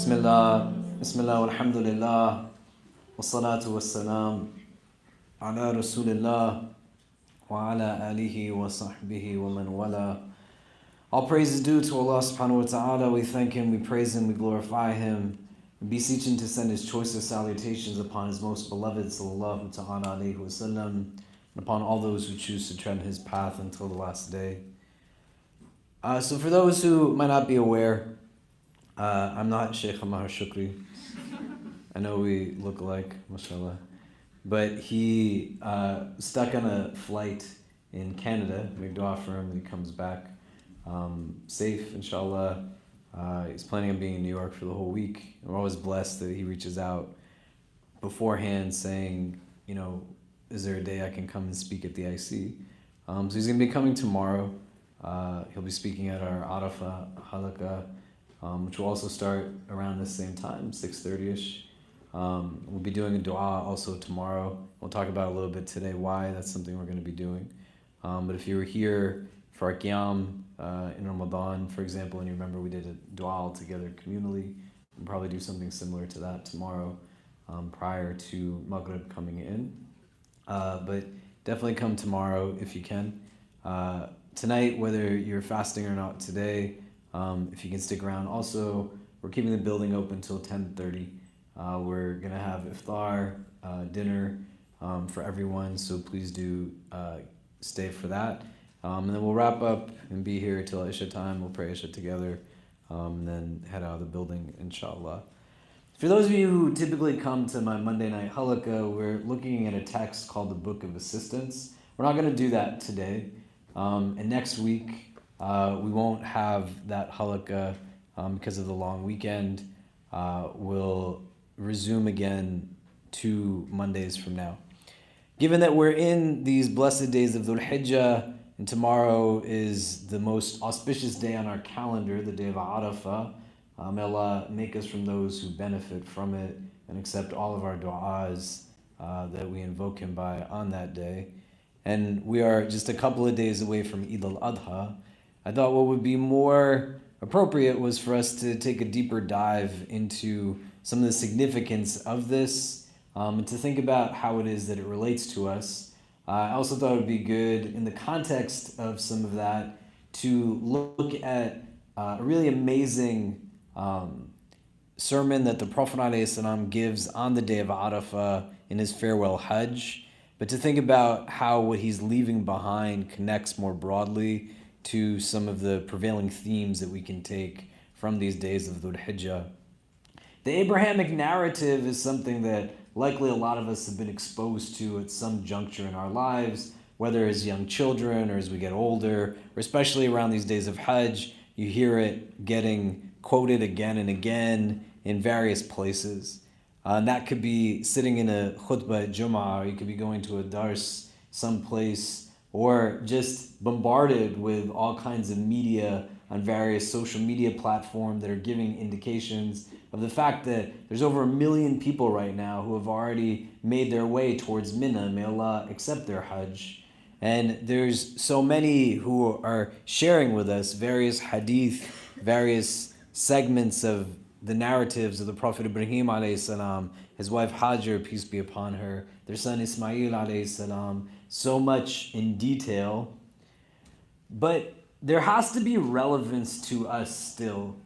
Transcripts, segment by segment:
Bismillah, walhamdulillah, wassalatu wassalam, ala rasulillah, wa ala alihi wa sahbihi wa man wala. All praise is due to Allah subhanahu wa ta'ala. We thank Him, we praise Him, we glorify Him, beseeching to send His choicest salutations upon His most beloved sallallahu ta'ala alayhi wa sallam, and upon all those who choose to tread His path until the last day. So for those who might not be aware, I'm not Sheikh Mahar Shukri. I know we look alike, mashallah. But he stuck on a flight in Canada. Make dua for him when he comes back. Safe, inshallah. He's planning on being in New York for the whole week. And we're always blessed that he reaches out beforehand saying, you know, is there a day I can come and speak at the IC? So he's going to be coming tomorrow. He'll be speaking at our Arafat halaqah, which will also start around the same time, 6:30ish. We'll be doing a dua also tomorrow. We'll talk about a little bit today why that's something we're going to be doing. But if you were here for our qiyam in Ramadan, for example, and you remember we did a dua all together communally, we'll probably do something similar to that tomorrow prior to Maghrib coming in. But definitely come tomorrow if you can. Tonight, whether you're fasting or not today, if you can stick around. Also, we're keeping the building open till 10:30. We're going to have iftar, dinner for everyone, so please do stay for that. And then we'll wrap up and be here till Isha time. We'll pray Isha together, and then head out of the building, inshallah. For those of you who typically come to my Monday night halaqah, we're looking at a text called the Book of Assistance. We're not going to do that today. And next week, we won't have that halaqah because of the long weekend. We'll resume again 2 Mondays from now. Given that we're in these blessed days of Dhul Hijjah, and tomorrow is the most auspicious day on our calendar, the day of Arafat, may Allah make us from those who benefit from it and accept all of our du'as that we invoke Him by on that day. And we are just a couple of days away from Eid al-Adha. I thought what would be more appropriate was for us to take a deeper dive into some of the significance of this and to think about how it is that it relates to us. I also thought it would be good in the context of some of that to look at a really amazing sermon that the Prophet ﷺ gives on the day of Arafah in his farewell Hajj, but to think about how what he's leaving behind connects more broadly to some of the prevailing themes that we can take from these days of Dhul Hijjah. The Abrahamic narrative is something that likely a lot of us have been exposed to at some juncture in our lives, whether as young children or as we get older, or especially around these days of Hajj. You hear it getting quoted again and again in various places. And that could be sitting in a khutbah at Jum'ah, or you could be going to a dars someplace, or just bombarded with all kinds of media on various social media platforms that are giving indications of the fact that there's over 1 million people right now who have already made their way towards Mina. May Allah accept their Hajj. And there's so many who are sharing with us various hadith, various segments of the narratives of the Prophet Ibrahim alayhi salam, his wife Hajar, peace be upon her, their son Ismail alayhi salam, so much in detail. But there has to be relevance to us still.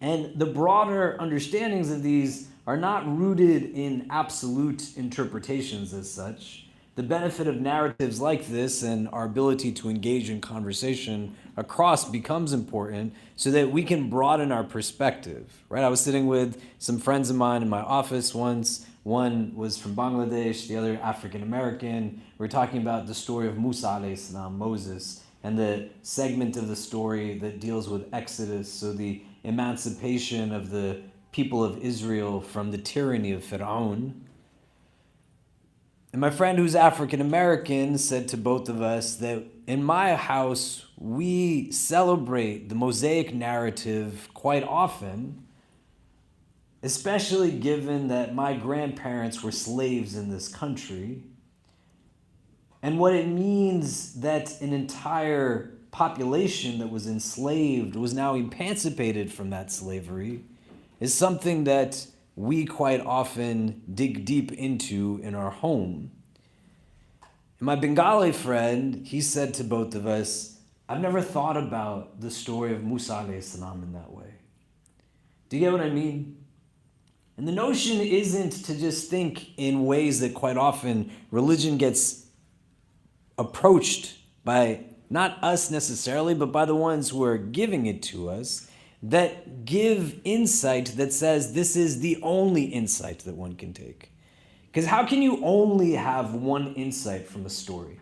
And the broader understandings of these are not rooted in absolute interpretations as such. The benefit of narratives like this and our ability to engage in conversation across becomes important so that we can broaden our perspective, right? I was sitting with some friends of mine in my office once. One was from Bangladesh, the other African American. We were talking about the story of Musa alayhi salam, Moses, and the segment of the story that deals with Exodus, so the emancipation of the people of Israel from the tyranny of Pharaoh. And my friend who's African American said to both of us that in my house, we celebrate the Mosaic narrative quite often, especially given that my grandparents were slaves in this country, and what it means that an entire population that was enslaved was now emancipated from that slavery, is something that we quite often dig deep into in our home. And my Bengali friend, he said to both of us, I've never thought about the story of Musa alayhi salam in that way. Do you get what I mean? And the notion isn't to just think in ways that quite often religion gets approached by not us necessarily, but by the ones who are giving it to us, that give insight that says this is the only insight that one can take. Because how can you only have one insight from a story?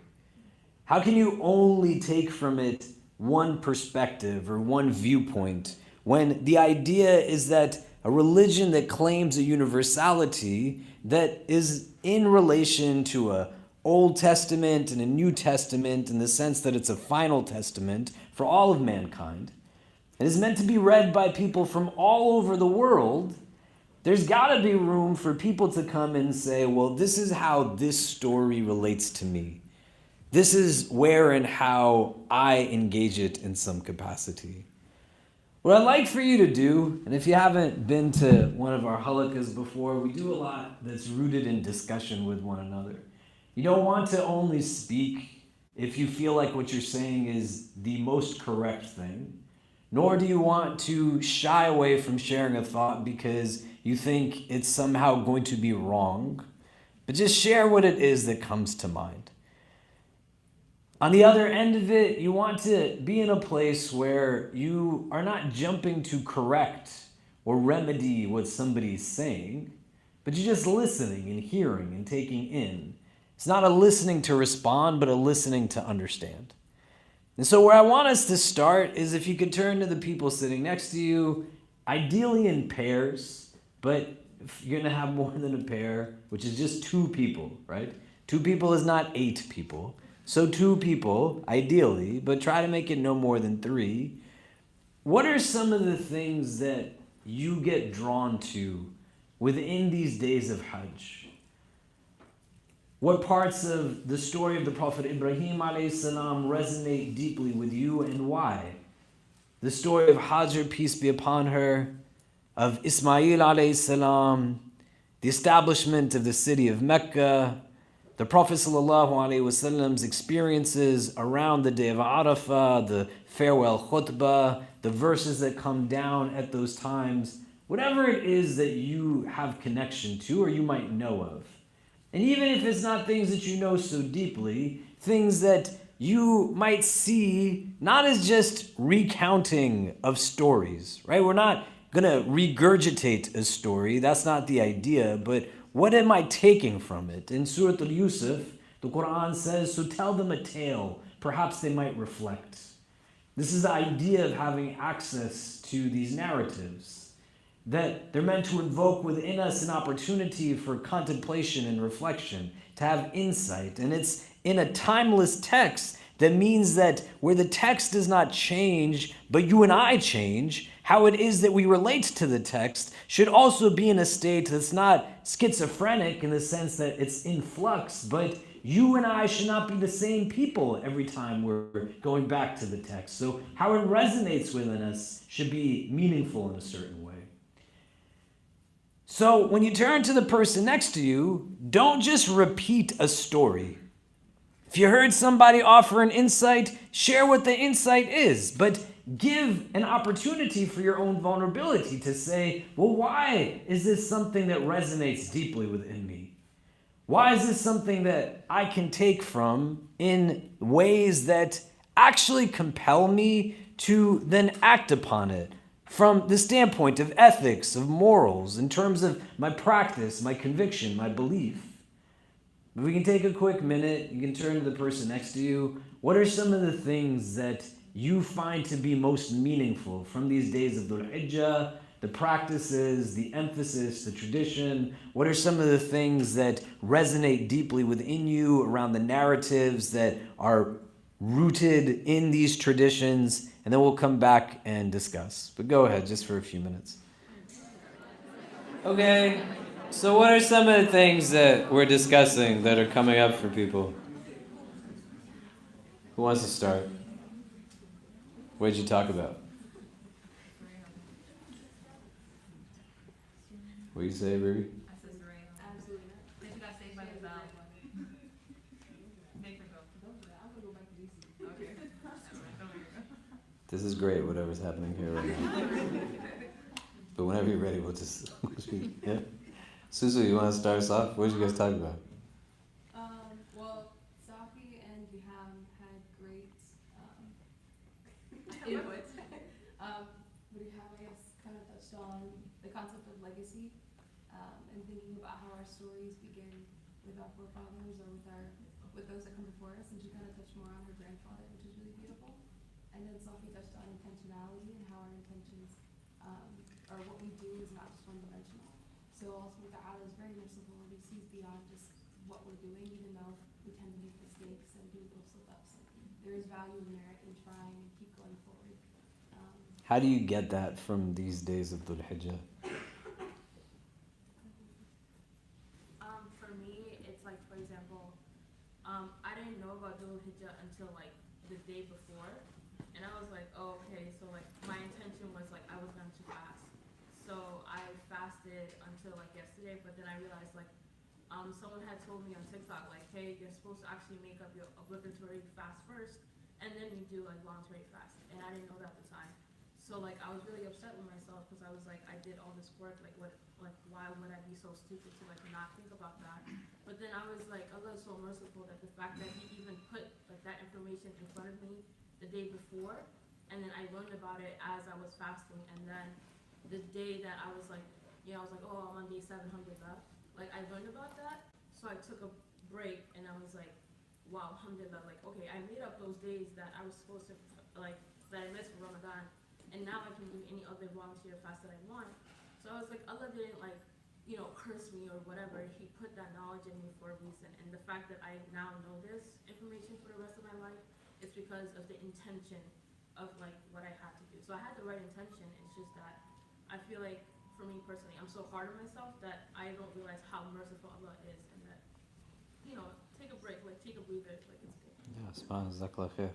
How can you only take from it one perspective or one viewpoint when the idea is that a religion that claims a universality that is in relation to a Old Testament and a New Testament in the sense that it's a final testament for all of mankind, and is meant to be read by people from all over the world, there's got to be room for people to come and say, well, this is how this story relates to me. This is where and how I engage it in some capacity. What I'd like for you to do, and if you haven't been to one of our halakas before, we do a lot that's rooted in discussion with one another. You don't want to only speak if you feel like what you're saying is the most correct thing, nor do you want to shy away from sharing a thought because you think it's somehow going to be wrong, but just share what it is that comes to mind. On the other end of it, you want to be in a place where you are not jumping to correct or remedy what somebody's saying, but you're just listening and hearing and taking in. It's not a listening to respond, but a listening to understand. And so where I want us to start is if you could turn to the people sitting next to you, ideally in pairs, but if you're going to have more than a pair, which is just two people, right? Two people is not 8 people. So 2 people, ideally, but try to make it no more than 3. What are some of the things that you get drawn to within these days of Hajj? What parts of the story of the Prophet Ibrahim alayhi salam resonate deeply with you and why? The story of Hajar, peace be upon her, of Ismail alayhi salam, the establishment of the city of Mecca, the Prophet ﷺ's experiences around the day of Arafat, the farewell khutbah, the verses that come down at those times, whatever it is that you have connection to or you might know of. And even if it's not things that you know so deeply, things that you might see not as just recounting of stories, right? We're not going to regurgitate a story. That's not the idea, but what am I taking from it? In Surah Al-Yusuf, the Quran says, so tell them a tale, perhaps they might reflect. This is the idea of having access to these narratives, that they're meant to invoke within us an opportunity for contemplation and reflection, to have insight. And it's in a timeless text that means that where the text does not change, but you and I change, how it is that we relate to the text should also be in a state that's not schizophrenic in the sense that it's in flux, but you and I should not be the same people every time we're going back to the text. So how it resonates within us should be meaningful in a certain way. So when you turn to the person next to you, don't just repeat a story. If you heard somebody offer an insight, share what the insight is, but give an opportunity for your own vulnerability to say, well, why is this something that resonates deeply within me? Why is this something that I can take from in ways that actually compel me to then act upon it from the standpoint of ethics, of morals, in terms of my practice, my conviction, my belief? If we can take a quick minute, you can turn to the person next to you. What are some of the things that you find to be most meaningful from these days of Dhul Hijjah, the practices, the emphasis, the tradition? What are some of the things that resonate deeply within you around the narratives that are rooted in these traditions? And then we'll come back and discuss. But go ahead, just for a few minutes. Okay, so what are some of the things that we're discussing that are coming up for people? Who wants to start? What did you talk about? What do you say, baby? I said Serena. Absolutely not. Then she got saved by the bell. Make her go. I'm gonna go back to DC. Okay. This is great, whatever's happening here right now. But whenever you're ready, we'll just speak. Yeah? Susu, you want to start us off? What did you guys talk about? Well, Safi and Biham had great input. Biham, I guess, kind of touched on the concept of legacy and thinking about how our stories begin with our forefathers or with those that come before us. And she kind of touched more on her grandfather, which is really beautiful. And then Safi touched on intentionality and how our intentions or what we do is not just one-dimensional. So Allah subhanahu wa ta'ala is very merciful and he sees beyond just what we're doing, even though we tend to make mistakes and do little slip-ups. There is value and merit in trying and keep going forward. How do you get that from these days of Dhul Hijjah? For me, it's like, for example, I didn't know about Dhul Hijjah until like the day before. And I was like, oh, okay, so like my intention was like I was going to fast. So I fasted until like yesterday, but then I realized like someone had told me on TikTok like, hey, you're supposed to actually make up your obligatory fast first, and then you do like voluntary fast. And I didn't know that at the time. So like I was really upset with myself because I was like, I did all this work, like why would I be so stupid to like not think about that? But then I was like, Allah is so merciful that the fact that he even put like that information in front of me the day before, and then I learned about it as I was fasting, and then the day that I was like, I was like, oh, I'm on day 700 left. Like, I learned about that, so I took a break, and I was like, wow, alhamdulillah, like, okay, I made up those days that I was supposed to, like, that I missed for Ramadan, and now I can do any other volunteer fast that I want. So I was like, Allah didn't, like, curse me or whatever. He put that knowledge in me for a reason, and the fact that I now know this information for the rest of my life is because of the intention of, like, what I had to do. So I had the right intention, it's just that I feel like, for me personally, I'm so hard on myself that I don't realize how merciful Allah is, and that, take a break, like take a breather, like it's good. Yeah, subhanallah, jazakallah khair.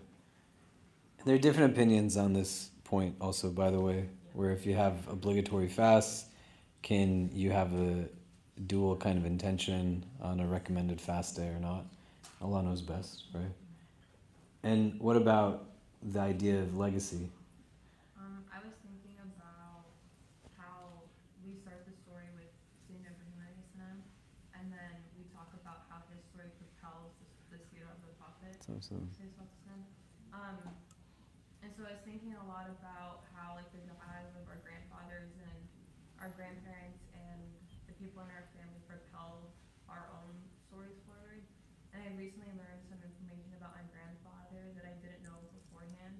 There are different opinions on this point also, by the way, where if you have obligatory fasts, can you have a dual kind of intention on a recommended fast day or not? Allah knows best, right? And what about the idea of legacy? I was thinking about how we start the story with Sayyidina Ibrahim alayhi salam, and then we talk about how his story propels the seerah of the Prophet. And so I was thinking a lot about how like the du'as of our grandfathers and our grandparents and the people in our family propel our own stories forward. And I recently learned some information about my grandfather that I didn't know beforehand.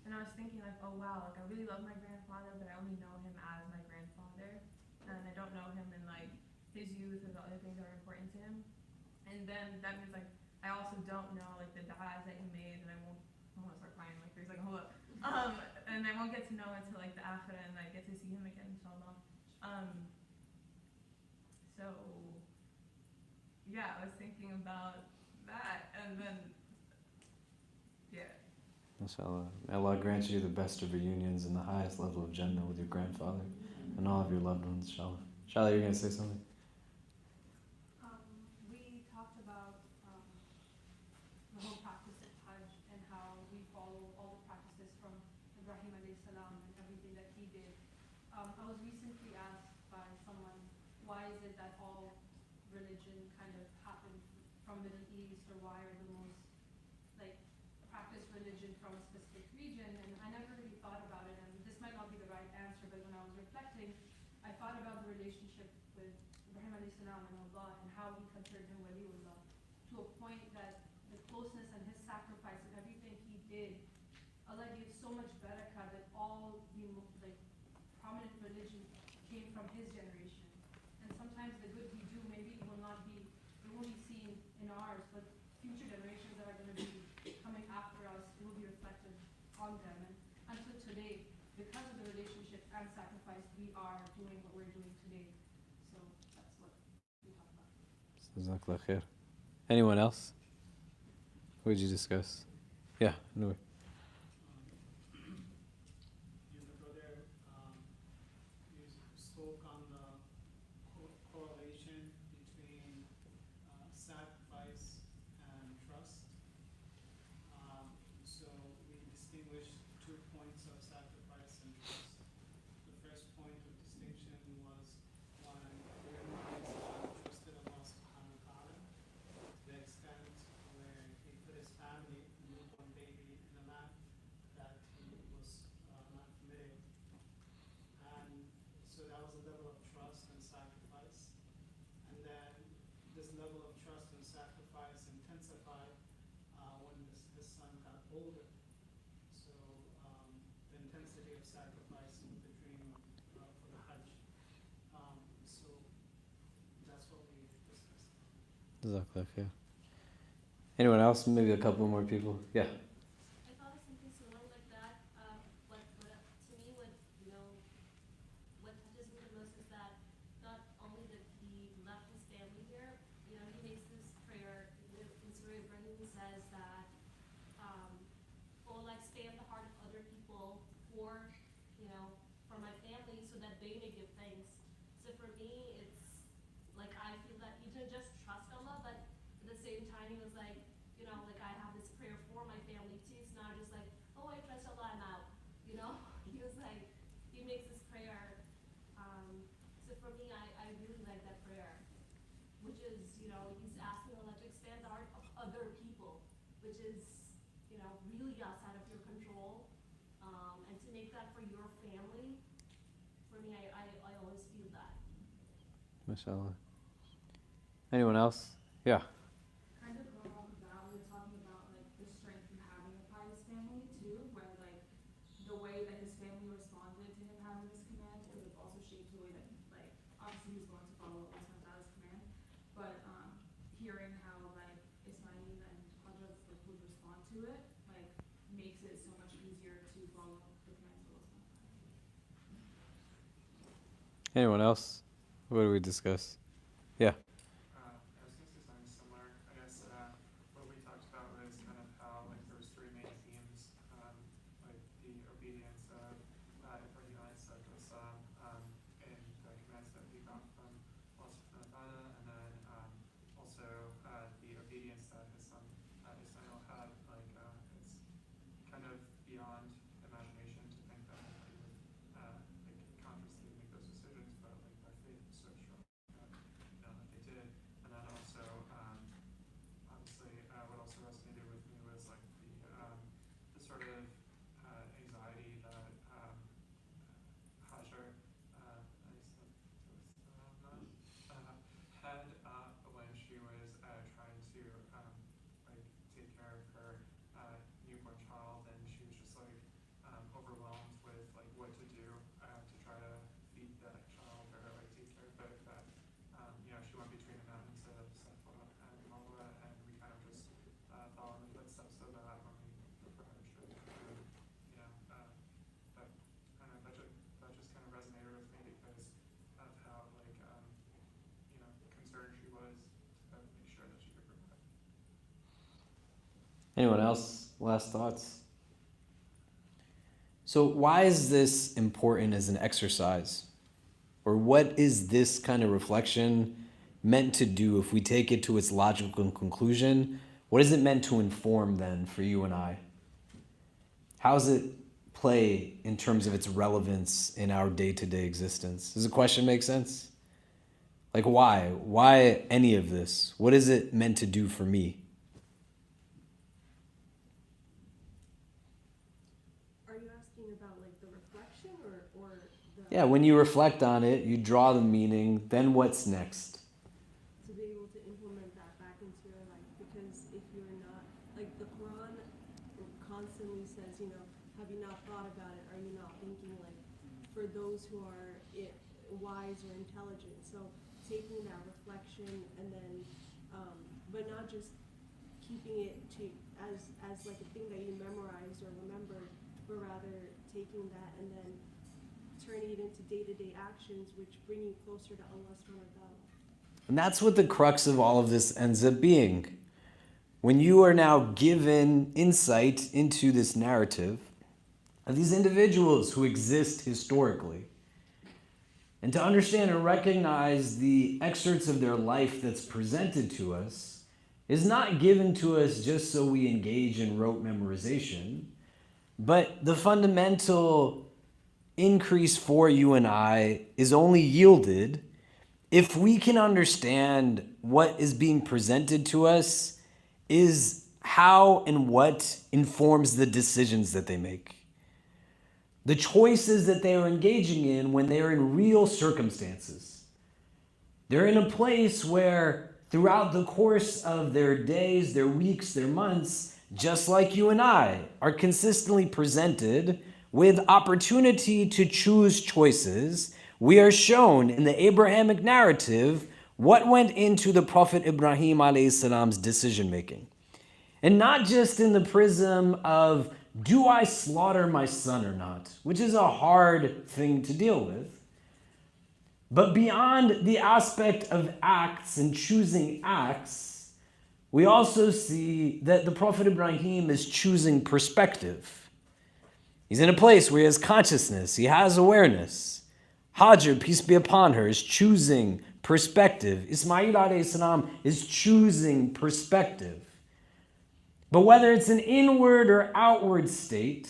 And I was thinking like, oh wow, like I really love my grandfather, but I only know him as my grandfather. And I don't know him in like his youth or the other things that are important to him. And then that means like, I also don't know like the du'as that he made, and I won't start crying like there's like, hold up. And I won't get to know until like the akhirah and I get to see him again, inshallah. So yeah, I was thinking about that, and then Inshallah. May Allah grant you the best of reunions and the highest level of Jannah with your grandfather and all of your loved ones, inshallah. Inshallah, you're going to say something? We talked about the whole practice of Hajj and how we follow all the practices from Ibrahim alayhi salam and everything that he did. I was recently asked by someone, why is it that all religion kind of happened from Middle East, or why are the most practice religion from a specific region? And I never really thought about it, and this might not be the right answer, but when I was reflecting, I thought about the relationship with Ibrahim alayhi salam and Allah, and how he considered him waliullah, to a point that the closeness and his sacrifice and everything he did, Allah gave so much barakah that all the prominent religion came from his generation. And sometimes the good we do, maybe it won't be seen in ours, but future generations that are going to be coming after us, it will be reflected on them. And until today, because of the relationship and sacrifice, we are doing what we're doing today. So that's what we talk about. Jazakallah khair. Anyone else? What did you discuss? Yeah, Noor. You, the brother, you spoke on the son got older. So the intensity of sacrifice with the dream for the Hajj. So that's what we discussed. Yeah. Anyone else? Maybe a couple more people. Yeah. I thought of something similar like that. To me, what touches me the most is that not only did he left his family here, he makes this prayer in Surah Ibrahim. He says that, oh, like stay at the heart of other people for my family, so that they may give thanks. So for me, it's like I feel that he didn't just trust Allah, but at the same time, he was like, like I have this prayer for my family too. It's not just like, oh, I trust Allah, I'm out. He was like, he makes this prayer. So for me, I really like that prayer, which is, he's asking Allah to expand the heart of other people, which is, really outside of your control. And to make that for your family, for me, I always feel that. MashaAllah. Anyone else? Yeah. Kind of going off of that, we were talking about like the strength in having a pious family too, where like the way that his family responded to him having this command could have also shaped the way that like obviously he's going to follow Allah Subhanahu command, but hearing how like Ismail and Hajjaj like would respond to it like makes it so much easier to follow the commands of Allah Subhanahu. Anyone else? What did we discuss? Yeah. I was going to say something similar. I guess what we talked about was kind of how like there was three main themes, like the obedience of Ibrahim and the commands that he got from Allah subhanahu wa ta'ala, and then also the obedience that his son Ismail had. Like it's kind of beyond imagination to think that he would like consciously make those decisions, but like their faith is so strong that that they did. And then also obviously what also resonated with me was like the sort of anxiety that Hajar had when she was trying to like take care of her newborn child, and she was just like overwhelmed with like what to do to try to feed that child or like take care of it. That she went between the mountains of Safa and Marwa, and we kind of just follow in the footsteps of that when we go for Hajj. That just kind of resonated with me because of how like concerned she was to make sure that she could provide. Anyone else? Last thoughts? So why is this important as an exercise? Or what is this kind of reflection meant to do if we take it to its logical conclusion? What is it meant to inform then for you and I? How does it play in terms of its relevance in our day-to-day existence? Does the question make sense? Like why? Why any of this? What is it meant to do for me? Are you asking about like the reflection or the... Yeah, when you reflect on it, you draw the meaning, then what's next? To be able to implement that back into your life, because if you're not, like the Quran constantly says, have you not thought about it? Are you not thinking, like, for those who are wise or intelligent? So taking that reflection and then, but not just keeping it as like a thing that you memorized or remembered, but rather taking that and then turning it into day-to-day actions which bring you closer to Allah subhanahu wa ta'ala. And that's what the crux of all of this ends up being. When you are now given insight into this narrative of these individuals who exist historically, and to understand and recognize the excerpts of their life that's presented to us is not given to us just so we engage in rote memorization, but the fundamental increase for you and I is only yielded if we can understand what is being presented to us is how and what informs the decisions that they make. The choices that they are engaging in when they're in real circumstances. They're in a place where throughout the course of their days, their weeks, their months, just like you and I, are consistently presented with opportunity to choose choices, we are shown in the Abrahamic narrative what went into the Prophet Ibrahim alayhi salam's decision making. And not just in the prism of, do I slaughter my son or not, which is a hard thing to deal with, but beyond the aspect of acts and choosing acts, we also see that the Prophet Ibrahim is choosing perspective. He's in a place where he has consciousness, he has awareness. Hajar, peace be upon her, is choosing perspective. Ismail alayhi salam is choosing perspective. But whether it's an inward or outward state,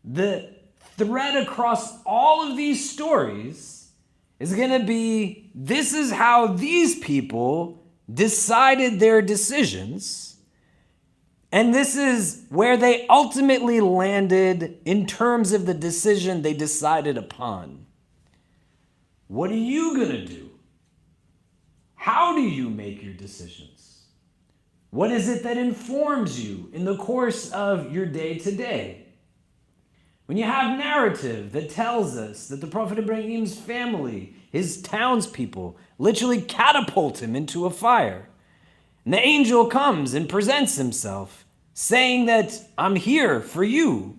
the thread across all of these stories is going to be, this is how these people decided their decisions, and this is where they ultimately landed in terms of the decision they decided upon. What are you going to do? How do you make your decisions? What is it that informs you in the course of your day-to-day? When you have narrative that tells us that the Prophet Ibrahim's family, his townspeople, literally catapult him into a fire, and the angel comes and presents himself, saying that I'm here for you.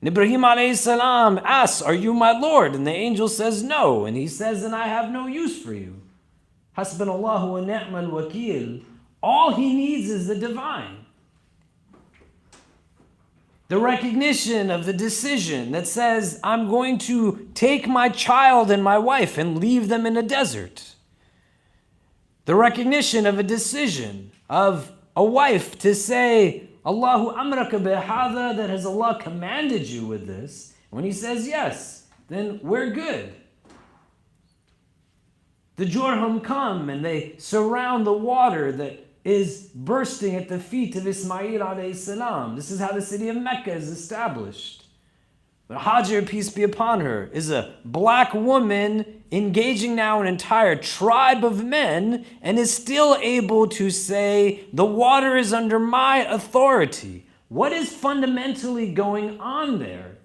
And Ibrahim alayhi salam asks, are you my Lord? And the angel says no. And he says, then I have no use for you. Hasbunallahu wa ni'mal wakil. All he needs is the divine. The recognition of the decision that says, I'm going to take my child and my wife and leave them in a desert. The recognition of a decision of a wife to say, Allahu amraka bihadha, that has Allah commanded you with this. When he says yes, then we're good. The Jurhum come and they surround the water that is bursting at the feet of Ismail alayhi salam. This is how the city of Mecca is established. But Hajar, peace be upon her, is a black woman engaging now an entire tribe of men and is still able to say, the water is under my authority. What is fundamentally going on there?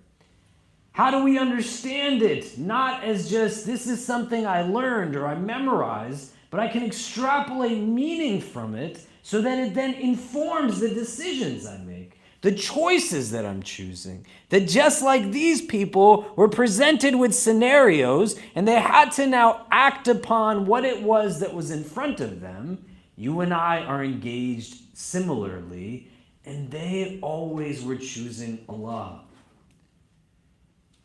How do we understand it? Not as just, this is something I learned or I memorized, but I can extrapolate meaning from it so that it then informs the decisions I make, the choices that I'm choosing. That just like these people were presented with scenarios and they had to now act upon what it was that was in front of them, you and I are engaged similarly, and they always were choosing Allah.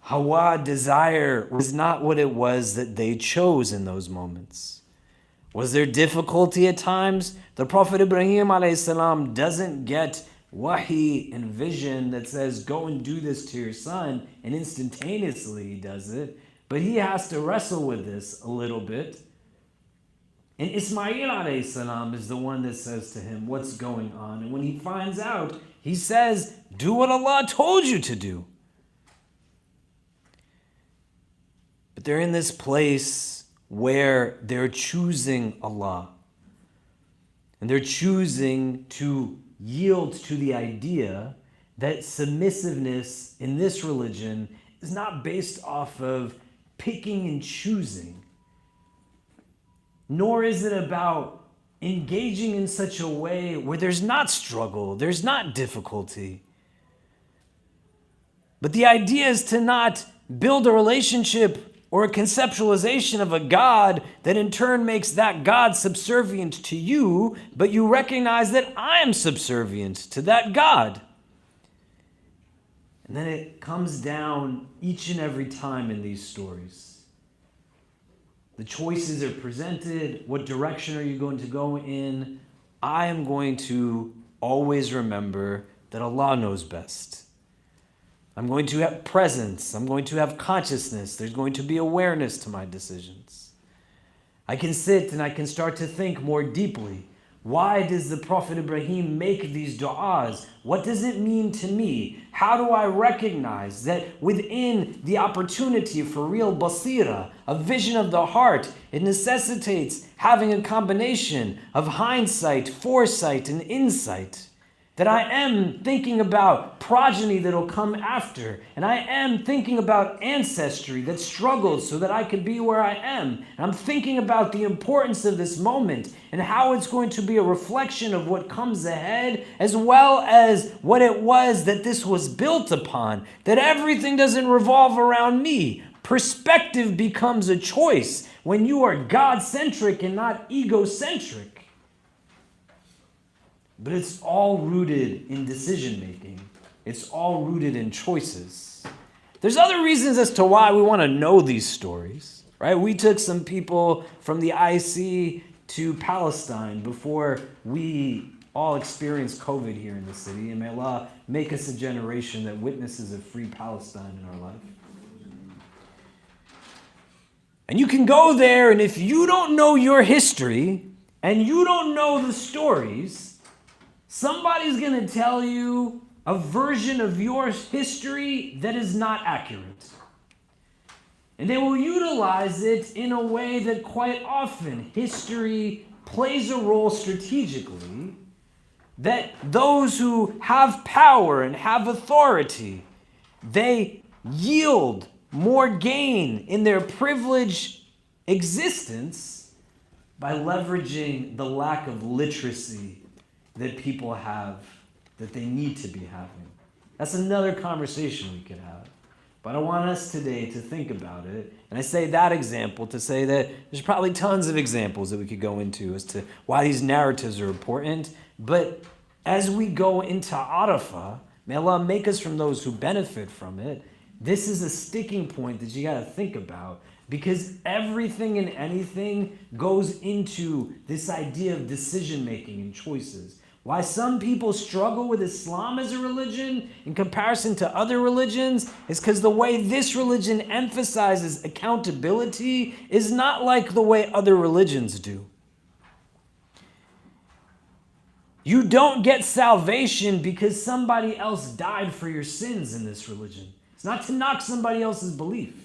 Hawa, desire, was not what it was that they chose in those moments. Was there difficulty at times? The Prophet Ibrahim alayhi salam doesn't get wahi and vision that says, go and do this to your son, and instantaneously he does it. But he has to wrestle with this a little bit. And Ismail alayhi salam is the one that says to him, what's going on? And when he finds out, he says, do what Allah told you to do. But they're in this place where they're choosing Allah. And they're choosing to yield to the idea that submissiveness in this religion is not based off of picking and choosing, nor is it about engaging in such a way where there's not struggle, there's not difficulty. But the idea is to not build a relationship or a conceptualization of a God that in turn makes that God subservient to you, but you recognize that I am subservient to that God. And then it comes down each and every time in these stories. The choices are presented. What direction are you going to go in? I am going to always remember that Allah knows best. I'm going to have presence. I'm going to have consciousness. There's going to be awareness to my decisions. I can sit and I can start to think more deeply. Why does the Prophet Ibrahim make these du'as? What does it mean to me? How do I recognize that within the opportunity for real basira, a vision of the heart. It necessitates having a combination of hindsight, foresight, and insight. That I am thinking about progeny that'll come after. And I am thinking about ancestry that struggled so that I could be where I am. And I'm thinking about the importance of this moment and how it's going to be a reflection of what comes ahead, as well as what it was that this was built upon. That everything doesn't revolve around me. Perspective becomes a choice when you are God-centric and not egocentric. But it's all rooted in decision-making. It's all rooted in choices. There's other reasons as to why we want to know these stories, right? We took some people from the IC to Palestine before we all experienced COVID here in the city. And may Allah make us a generation that witnesses a free Palestine in our life. And you can go there, and if you don't know your history and you don't know the stories, somebody's going to tell you a version of your history that is not accurate. And they will utilize it in a way that quite often history plays a role strategically, that those who have power and have authority, they yield more gain in their privileged existence by leveraging the lack of literacy that people have, that they need to be having. That's another conversation we could have. But I want us today to think about it. And I say that example to say that there's probably tons of examples that we could go into as to why these narratives are important. But as we go into Arafat, may Allah make us from those who benefit from it. This is a sticking point that you got to think about, because everything and anything goes into this idea of decision-making and choices. Why some people struggle with Islam as a religion in comparison to other religions is because the way this religion emphasizes accountability is not like the way other religions do. You don't get salvation because somebody else died for your sins in this religion. It's not to knock somebody else's belief.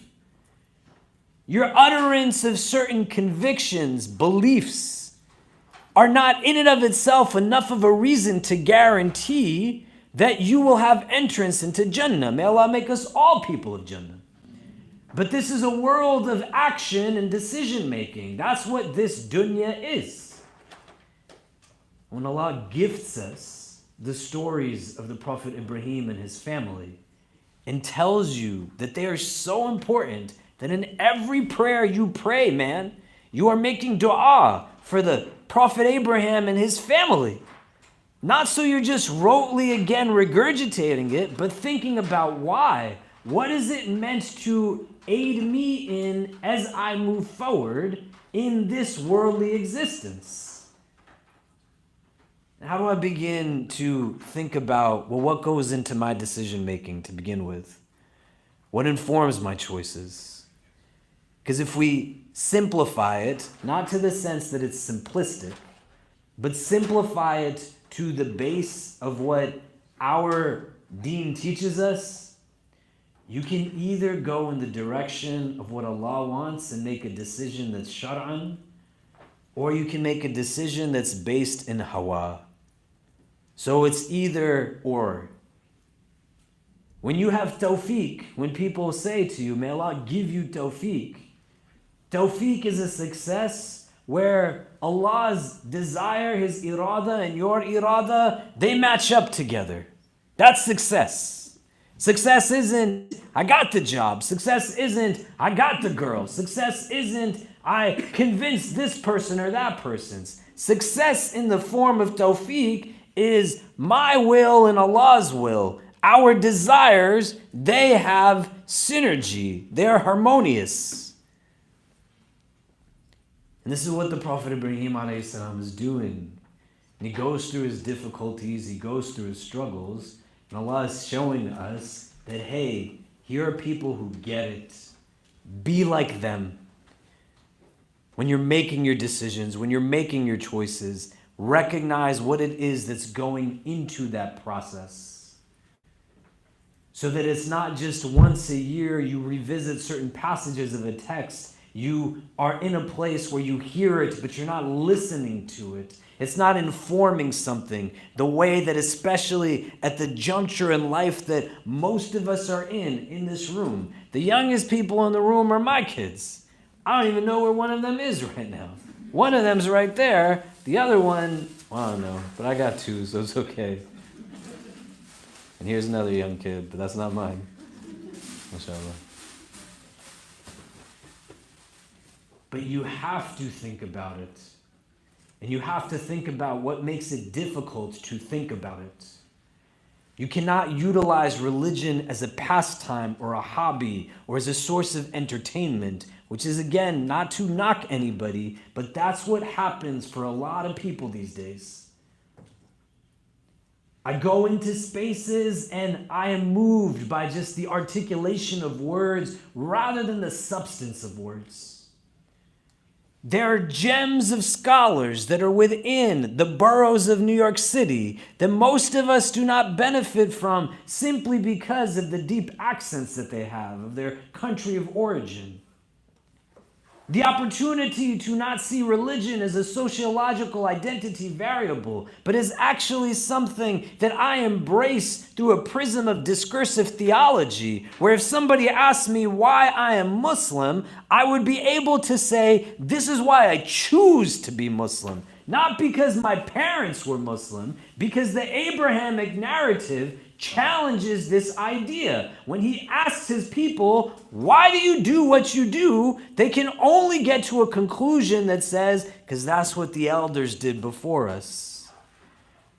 Your utterance of certain convictions, beliefs, are not in and of itself enough of a reason to guarantee that you will have entrance into Jannah. May Allah make us all people of Jannah. But this is a world of action and decision making. That's what this dunya is. When Allah gifts us the stories of the Prophet Ibrahim and his family and tells you that they are so important that in every prayer you pray, man, you are making dua for the Prophet Abraham and his family. Not so you're just rotely again regurgitating it, but thinking about why. What is it meant to aid me in as I move forward in this worldly existence? How do I begin to think about, well, what goes into my decision making to begin with? What informs my choices? Because if we simplify it, not to the sense that it's simplistic, but simplify it to the base of what our deen teaches us, you can either go in the direction of what Allah wants and make a decision that's shar'an, or you can make a decision that's based in hawa. So it's either or. When you have tawfiq, when people say to you, may Allah give you tawfiq, tawfiq is a success where Allah's desire, His irada and your irada, they match up together. That's success. Success isn't, I got the job. Success isn't, I got the girl. Success isn't, I convinced this person or that person's. Success in the form of tawfiq is my will and Allah's will. Our desires, they have synergy. They're harmonious. And this is what the Prophet Ibrahim alayhi salam is doing. And he goes through his difficulties, he goes through his struggles, and Allah is showing us that, hey, here are people who get it. Be like them. When you're making your decisions, when you're making your choices, recognize what it is that's going into that process. So that it's not just once a year you revisit certain passages of a text You are in a place where you hear it, but you're not listening to it. It's not informing something the way that, especially at the juncture in life that most of us are in this room. The youngest people in the room are my kids. I don't even know where one of them is right now. One of them's right there. The other one, well, I don't know, but I got two, so it's okay. And here's another young kid, but that's not mine. Mashallah. But you have to think about it. And you have to think about what makes it difficult to think about it. You cannot utilize religion as a pastime or a hobby or as a source of entertainment, which is, again, not to knock anybody, but that's what happens for a lot of people these days. I go into spaces and I am moved by just the articulation of words rather than the substance of words. There are gems of scholars that are within the boroughs of New York City that most of us do not benefit from simply because of the deep accents that they have, of their country of origin. The opportunity to not see religion as a sociological identity variable, but as actually something that I embrace through a prism of discursive theology, where if somebody asked me why I am Muslim, I would be able to say, this is why I choose to be Muslim. Not because my parents were Muslim, because the Abrahamic narrative challenges this idea. When he asks his people, why do you do what you do? They can only get to a conclusion that says, because that's what the elders did before us.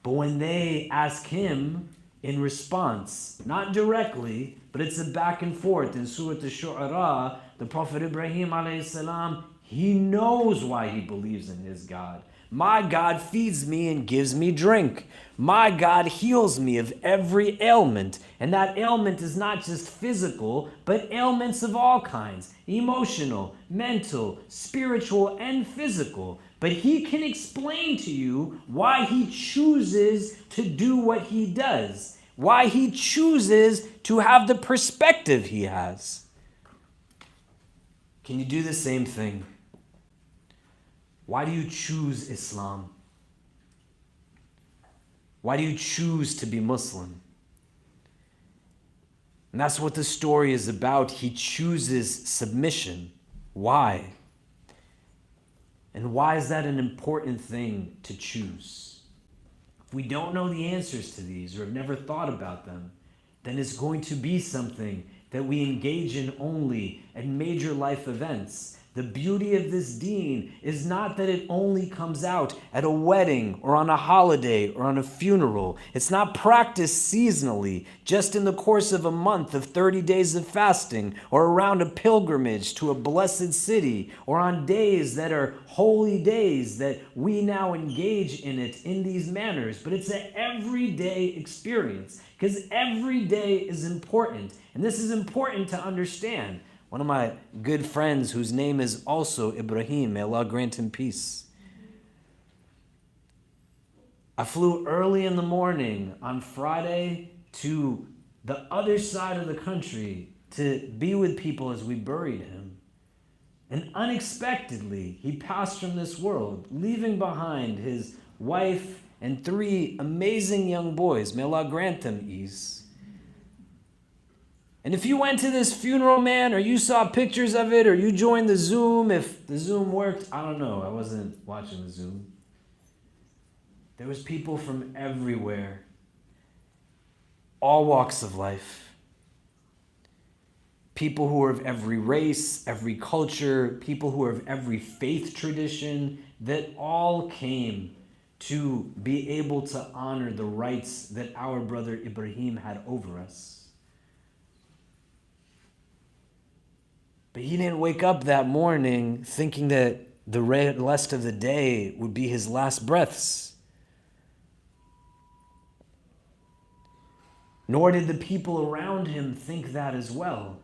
But when they ask him in response, not directly, but it's a back and forth in Surah Al-Shu'ara, the Prophet Ibrahim alayhi salam, he knows why he believes in his God. My God feeds me and gives me drink. My God heals me of every ailment. And that ailment is not just physical, but ailments of all kinds. Emotional, mental, spiritual, and physical. But he can explain to you why he chooses to do what he does. Why he chooses to have the perspective he has. Can you do the same thing? Why do you choose Islam? Why do you choose to be Muslim? And that's what the story is about. He chooses submission. Why? And why is that an important thing to choose? If we don't know the answers to these or have never thought about them, then it's going to be something that we engage in only at major life events. The beauty of this deen is not that it only comes out at a wedding or on a holiday or on a funeral. It's not practiced seasonally, just in the course of a month of 30 days of fasting or around a pilgrimage to a blessed city or on days that are holy days that we now engage in it in these manners. But it's an everyday experience because every day is important. And this is important to understand. One of my good friends, whose name is also Ibrahim, may Allah grant him peace. I flew early in the morning on Friday to the other side of the country to be with people as we buried him. And unexpectedly, he passed from this world, leaving behind his wife and 3 amazing young boys. May Allah grant them ease. And if you went to this funeral, man, or you saw pictures of it, or you joined the Zoom, if the Zoom worked, I don't know. I wasn't watching the Zoom. There was people from everywhere, all walks of life. People who are of every race, every culture, people who are of every faith tradition, that all came to be able to honor the rights that our brother Ibrahim had over us. But he didn't wake up that morning thinking that the rest of the day would be his last breaths. Nor did the people around him think that as well.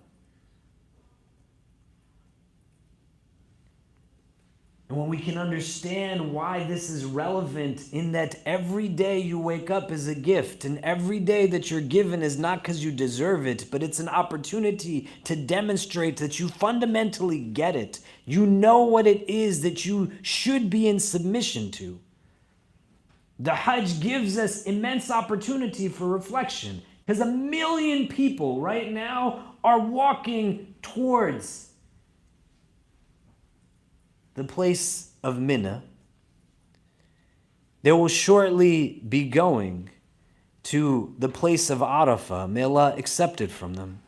And when we can understand why this is relevant, in that every day you wake up is a gift, and every day that you're given is not because you deserve it, but it's an opportunity to demonstrate that you fundamentally get it. You know what it is that you should be in submission to. The Hajj gives us immense opportunity for reflection, because 1 million people right now are walking towards the place of Mina. They will shortly be going to the place of Arafat. May Allah accept it from them.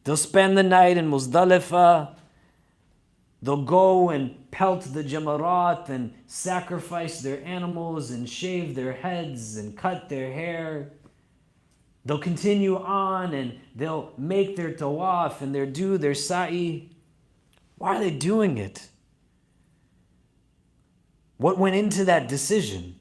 They'll spend the night in Muzdalifah. They'll go and pelt the jamarat and sacrifice their animals and shave their heads and cut their hair. They'll continue on and they'll make their tawaf and their sa'i. Why are they doing it? What went into that decision?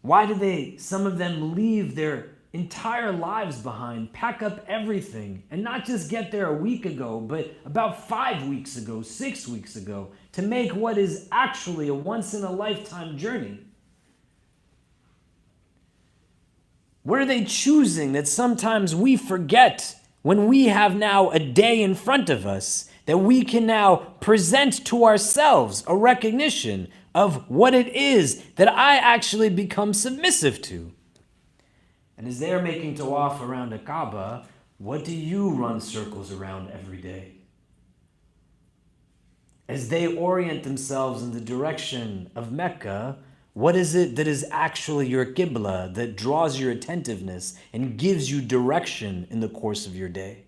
Why do some of them leave their entire lives behind, pack up everything, and not just get there a week ago, but about 5 weeks ago, 6 weeks ago, to make what is actually a once-in-a-lifetime journey? What are they choosing that sometimes we forget when we have now a day in front of us that we can now present to ourselves a recognition of what it is that I actually become submissive to? And as they're making tawaf around the Kaaba, what do you run circles around every day? As they orient themselves in the direction of Mecca, what is it that is actually your qibla, that draws your attentiveness and gives you direction in the course of your day?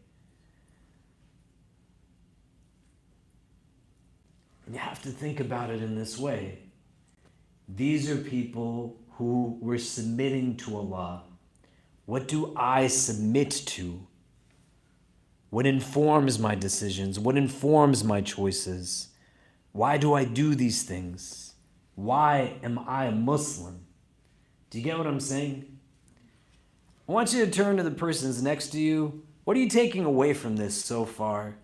And you have to think about it in this way. These are people who were submitting to Allah. What do I submit to? What informs my decisions? What informs my choices? Why do I do these things? Why am I a Muslim? Do you get what I'm saying? I want you to turn to the persons next to you. What are you taking away from this so far? And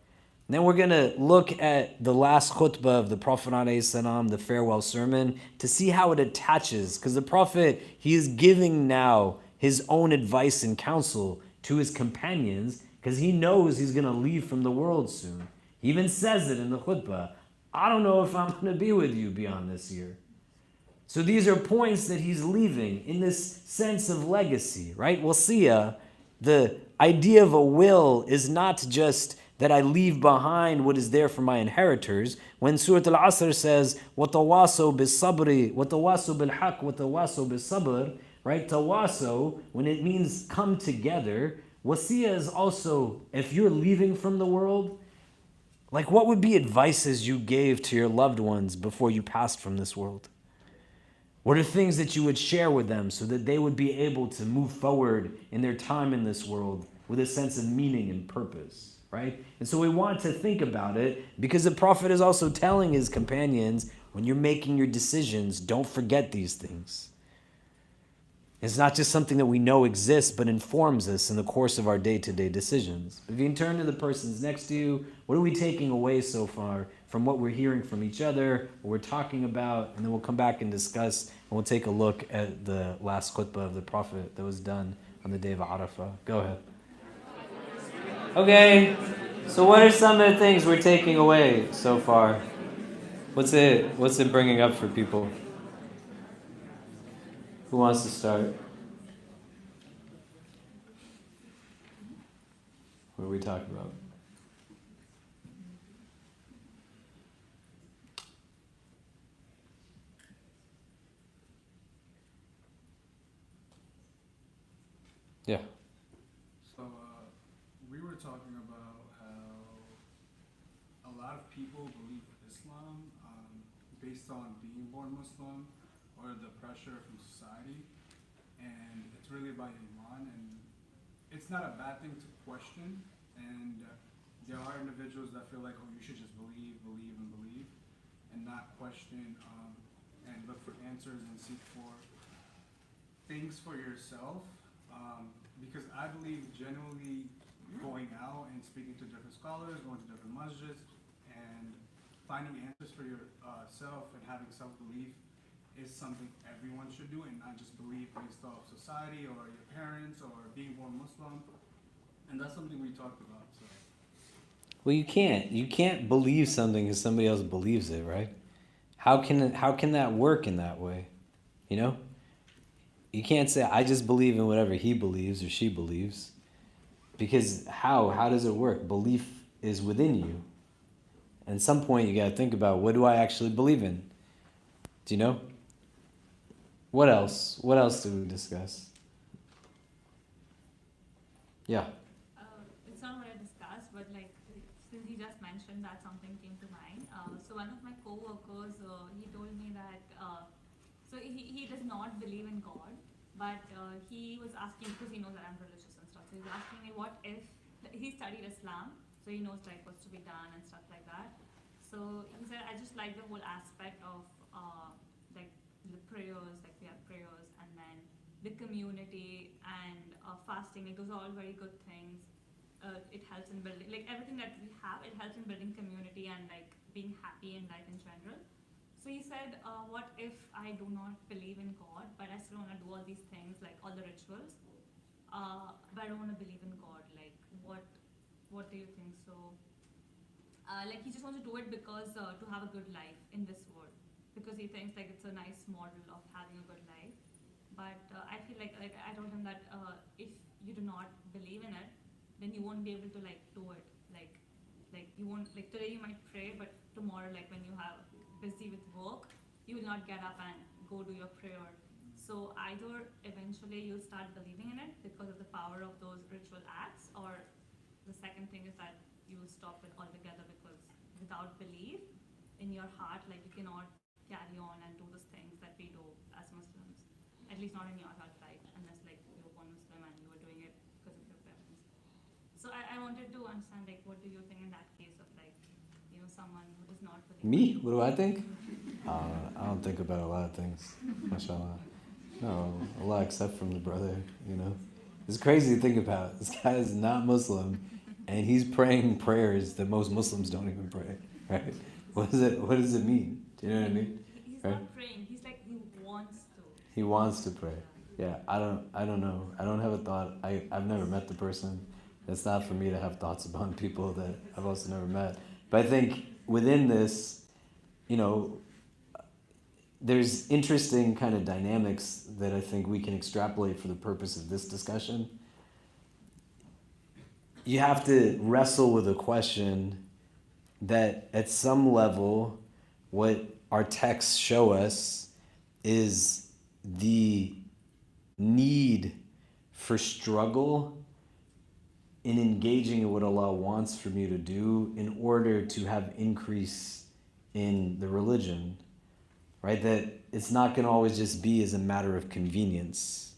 then we're going to look at the last khutbah of the Prophet ﷺ, the farewell sermon, to see how it attaches. Because the Prophet, he is giving now his own advice and counsel to his companions, because he knows he's going to leave from the world soon. He even says it in the khutbah. I don't know if I'm going to be with you beyond this year. So these are points that he's leaving in this sense of legacy, right? Wasiyah, the idea of a will is not just that I leave behind what is there for my inheritors. When Surah Al-Asr says, وَتَوَاسَوْا بِالصَّبْرِ وَتَوَاسَوْا بِالْحَقِّ وَتَوَاسَوْا بِالصَّبْرِ, right? Tawaso, when it means come together, wasiyah is also, if you're leaving from the world, like, what would be advices you gave to your loved ones before you passed from this world? What are things that you would share with them so that they would be able to move forward in their time in this world with a sense of meaning and purpose, right? And so we want to think about it, because the Prophet is also telling his companions, when you're making your decisions, don't forget these things. It's not just something that we know exists, but informs us in the course of our day-to-day decisions. If you can turn to the persons next to you, what are we taking away so far from what we're hearing from each other, what we're talking about, and then we'll come back and discuss, and we'll take a look at the last khutbah of the Prophet that was done on the day of Arafah. Go ahead. Okay, so what are some of the things we're taking away so far? What's it bringing up for people? Who wants to start? What are we talking about? Yeah. So we were talking about how a lot of people believe Islam based on being born Muslim or the pressure from society, and it's really about Iman, and it's not a bad thing to question, and there are individuals that feel like, oh, you should just believe, and not question, and look for answers and seek for things for yourself, because I believe genuinely going out and speaking to different scholars, going to different masjids, and finding answers for yourself and having self-belief is something everyone should do, and not just believe based off society or your parents or being born Muslim. And that's something we talked about. So. Well, you can't believe something because somebody else believes it, right? How can that work in that way? You know? You can't say, I just believe in whatever he believes or she believes. Because how does it work? Belief is within you. And at some point you gotta think about, what do I actually believe in? Do you know? What else? What else did we discuss? Yeah. It's not what I discussed, but like since he just mentioned that, something came to mind. So one of my co-workers, he told me that so he does not believe in God, but he was asking, because he knows that I'm religious and stuff. So he's asking me, what if he studied Islam, so he knows like what's to be done and stuff like that. So he said, I just like the whole aspect of like the prayers, like we have prayers, and then the community and fasting. Like those are all very good things. It helps in building, like everything that we have, it helps in building community and like being happy in life in general. So he said, what if I do not believe in God, but I still want to do all these things, like all the rituals, but I don't want to believe in God? Like, what do you think? So, like he just wants to do it because to have a good life in this world, because he thinks like it's a nice model of having a good life. But I feel like I told him that if you do not believe in it, then you won't be able to like do it. Like you won't, like today you might pray, but tomorrow, like when you have busy with work, you will not get up and go do your prayer. So either eventually you'll start believing in it because of the power of those ritual acts, or the second thing is that you will stop it altogether, because without belief in your heart, like you cannot carry on and do those things that we do as Muslims, at least not in your adult life, unless like you were born Muslim and you were doing it because of your parents. So I wanted to understand, like, what do you think in that case of like, you know, someone who does not believe? Me? What do I think? I don't think about a lot of things. Mashallah. No, a lot except from the brother, you know. It's crazy to think about. This guy is not Muslim, and he's praying prayers that most Muslims don't even pray, right? What does it mean? Do you know what I mean? He's right? not praying. He's like, he wants to. He wants to pray. Yeah, I don't know. I don't have a thought. I've never met the person. It's not for me to have thoughts about people that I've also never met. But I think within this, you know, there's interesting kind of dynamics that I think we can extrapolate for the purpose of this discussion. You have to wrestle with a question that at some level, what our texts show us is the need for struggle in engaging in what Allah wants from you to do in order to have increase in the religion, right? That it's not going to always just be as a matter of convenience.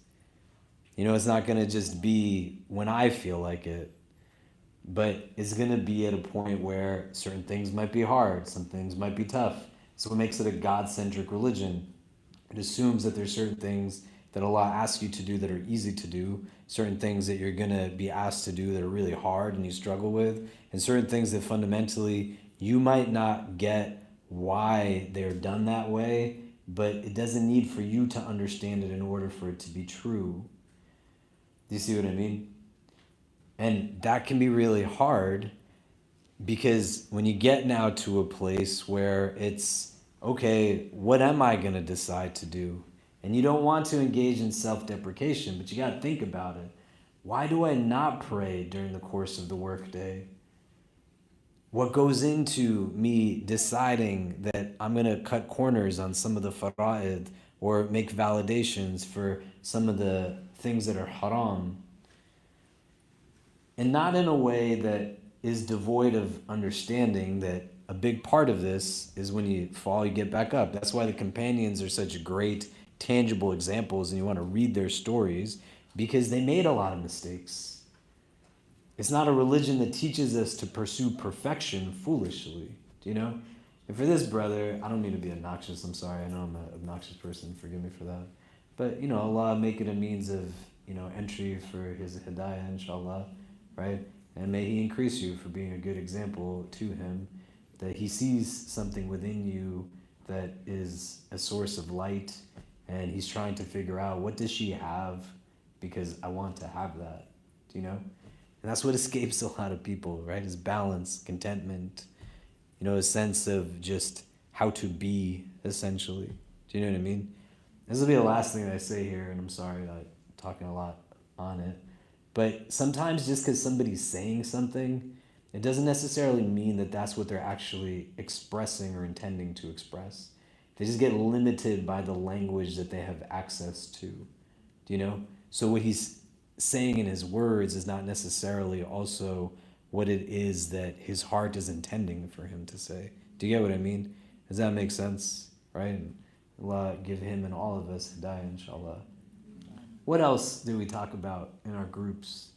You know, it's not going to just be when I feel like it, but it's going to be at a point where certain things might be hard, some things might be tough. So what makes it a God-centric religion? It assumes that there's certain things that Allah asks you to do that are easy to do, certain things that you're going to be asked to do that are really hard and you struggle with, and certain things that fundamentally you might not get why they're done that way, but it doesn't need for you to understand it in order for it to be true. Do you see what I mean? And that can be really hard, because when you get now to a place where it's, okay, what am I going to decide to do? And you don't want to engage in self-deprecation, but you got to think about it. Why do I not pray during the course of the workday? What goes into me deciding that I'm going to cut corners on some of the fara'id or make validations for some of the things that are haram? And not in a way that is devoid of understanding that a big part of this is when you fall, you get back up. That's why the companions are such great, tangible examples, and you want to read their stories, because they made a lot of mistakes. It's not a religion that teaches us to pursue perfection foolishly, do you know? And for this brother, I don't mean to be obnoxious, I'm sorry, I know I'm an obnoxious person, forgive me for that. But, you know, Allah make it a means of, you know, entry for his hidayah, inshallah, right? And may he increase you for being a good example to him, that he sees something within you that is a source of light, and he's trying to figure out, what does she have? Because I want to have that, do you know? And that's what escapes a lot of people, right? Is balance, contentment, a sense of just how to be, essentially. Do you know what I mean? This will be the last thing that I say here, and I'm sorry I'm talking a lot on it. But sometimes just because somebody's saying something, it doesn't necessarily mean that that's what they're actually expressing or intending to express. They just get limited by the language that they have access to. Do you know? So what he's saying in his words is not necessarily also what it is that his heart is intending for him to say. Do you get what I mean? Does that make sense? Right? And Allah give him and all of us hidayah, inshallah. What else do we talk about in our groups?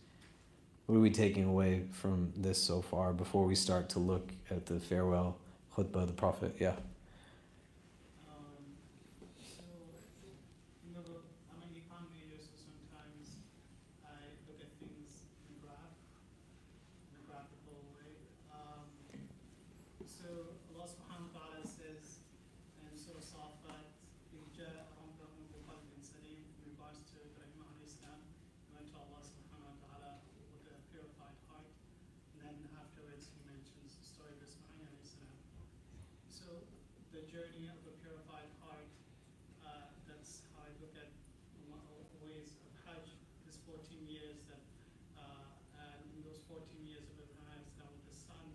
What are we taking away from this so far before we start to look at the farewell khutbah of the Prophet? Yeah. I'm an econ major, so sometimes I look at things in a graphical way. So Allah subhanahu wa ta'ala says in Surah Safat, in regards to Ibrahim alayhi salam, he went to Allah subhanahu wa ta'ala with a purified heart. And then afterwards he mentions the story of Ismail alayhi salam. So the journey of a purified heart, that's how I look at ways of Hajj, is 14 years that, and in those 14 years of Ibrahim alayhi salam with the sun,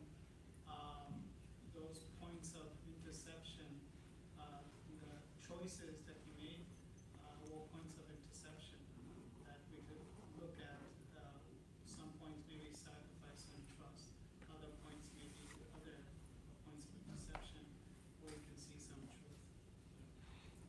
those points of interception, the choices that he made, were points of interception that we could look at. Some points maybe sacrifice and trust, other points maybe other points of interception where you can see some truth.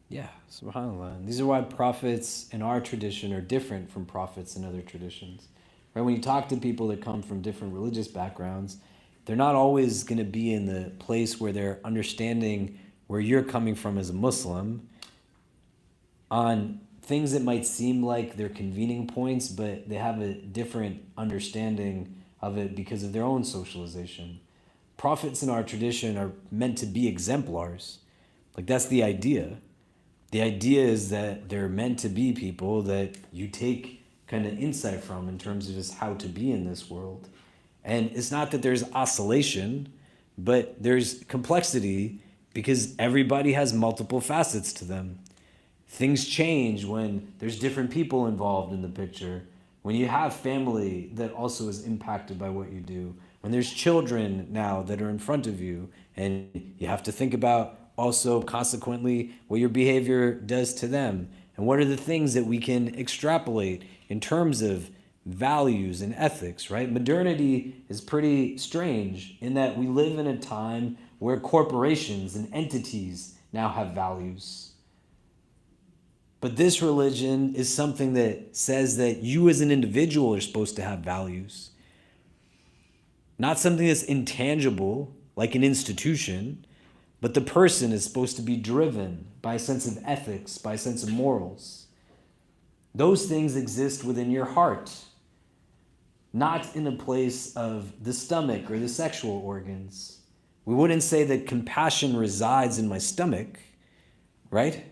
Yeah, subhanAllah. And these are why prophets in our tradition are different from prophets in other traditions. Right? When you talk to people that come from different religious backgrounds, they're not always going to be in the place where they're understanding where you're coming from as a Muslim on things that might seem like they're convening points, but they have a different understanding of it because of their own socialization. Prophets in our tradition are meant to be exemplars. Like, that's the idea. The idea is that they're meant to be people that you take kind of insight from in terms of just how to be in this world. And it's not that there's oscillation, but there's complexity because everybody has multiple facets to them. Things change when there's different people involved in the picture. When you have family that also is impacted by what you do. When there's children now that are in front of you, and you have to think about also consequently what your behavior does to them. And what are the things that we can extrapolate in terms of values and ethics, right? Modernity is pretty strange in that we live in a time where corporations and entities now have values. But this religion is something that says that you as an individual are supposed to have values. Not something that's intangible, like an institution, but the person is supposed to be driven by a sense of ethics, by a sense of morals. Those things exist within your heart, not in a place of the stomach or the sexual organs. We wouldn't say that compassion resides in my stomach, right?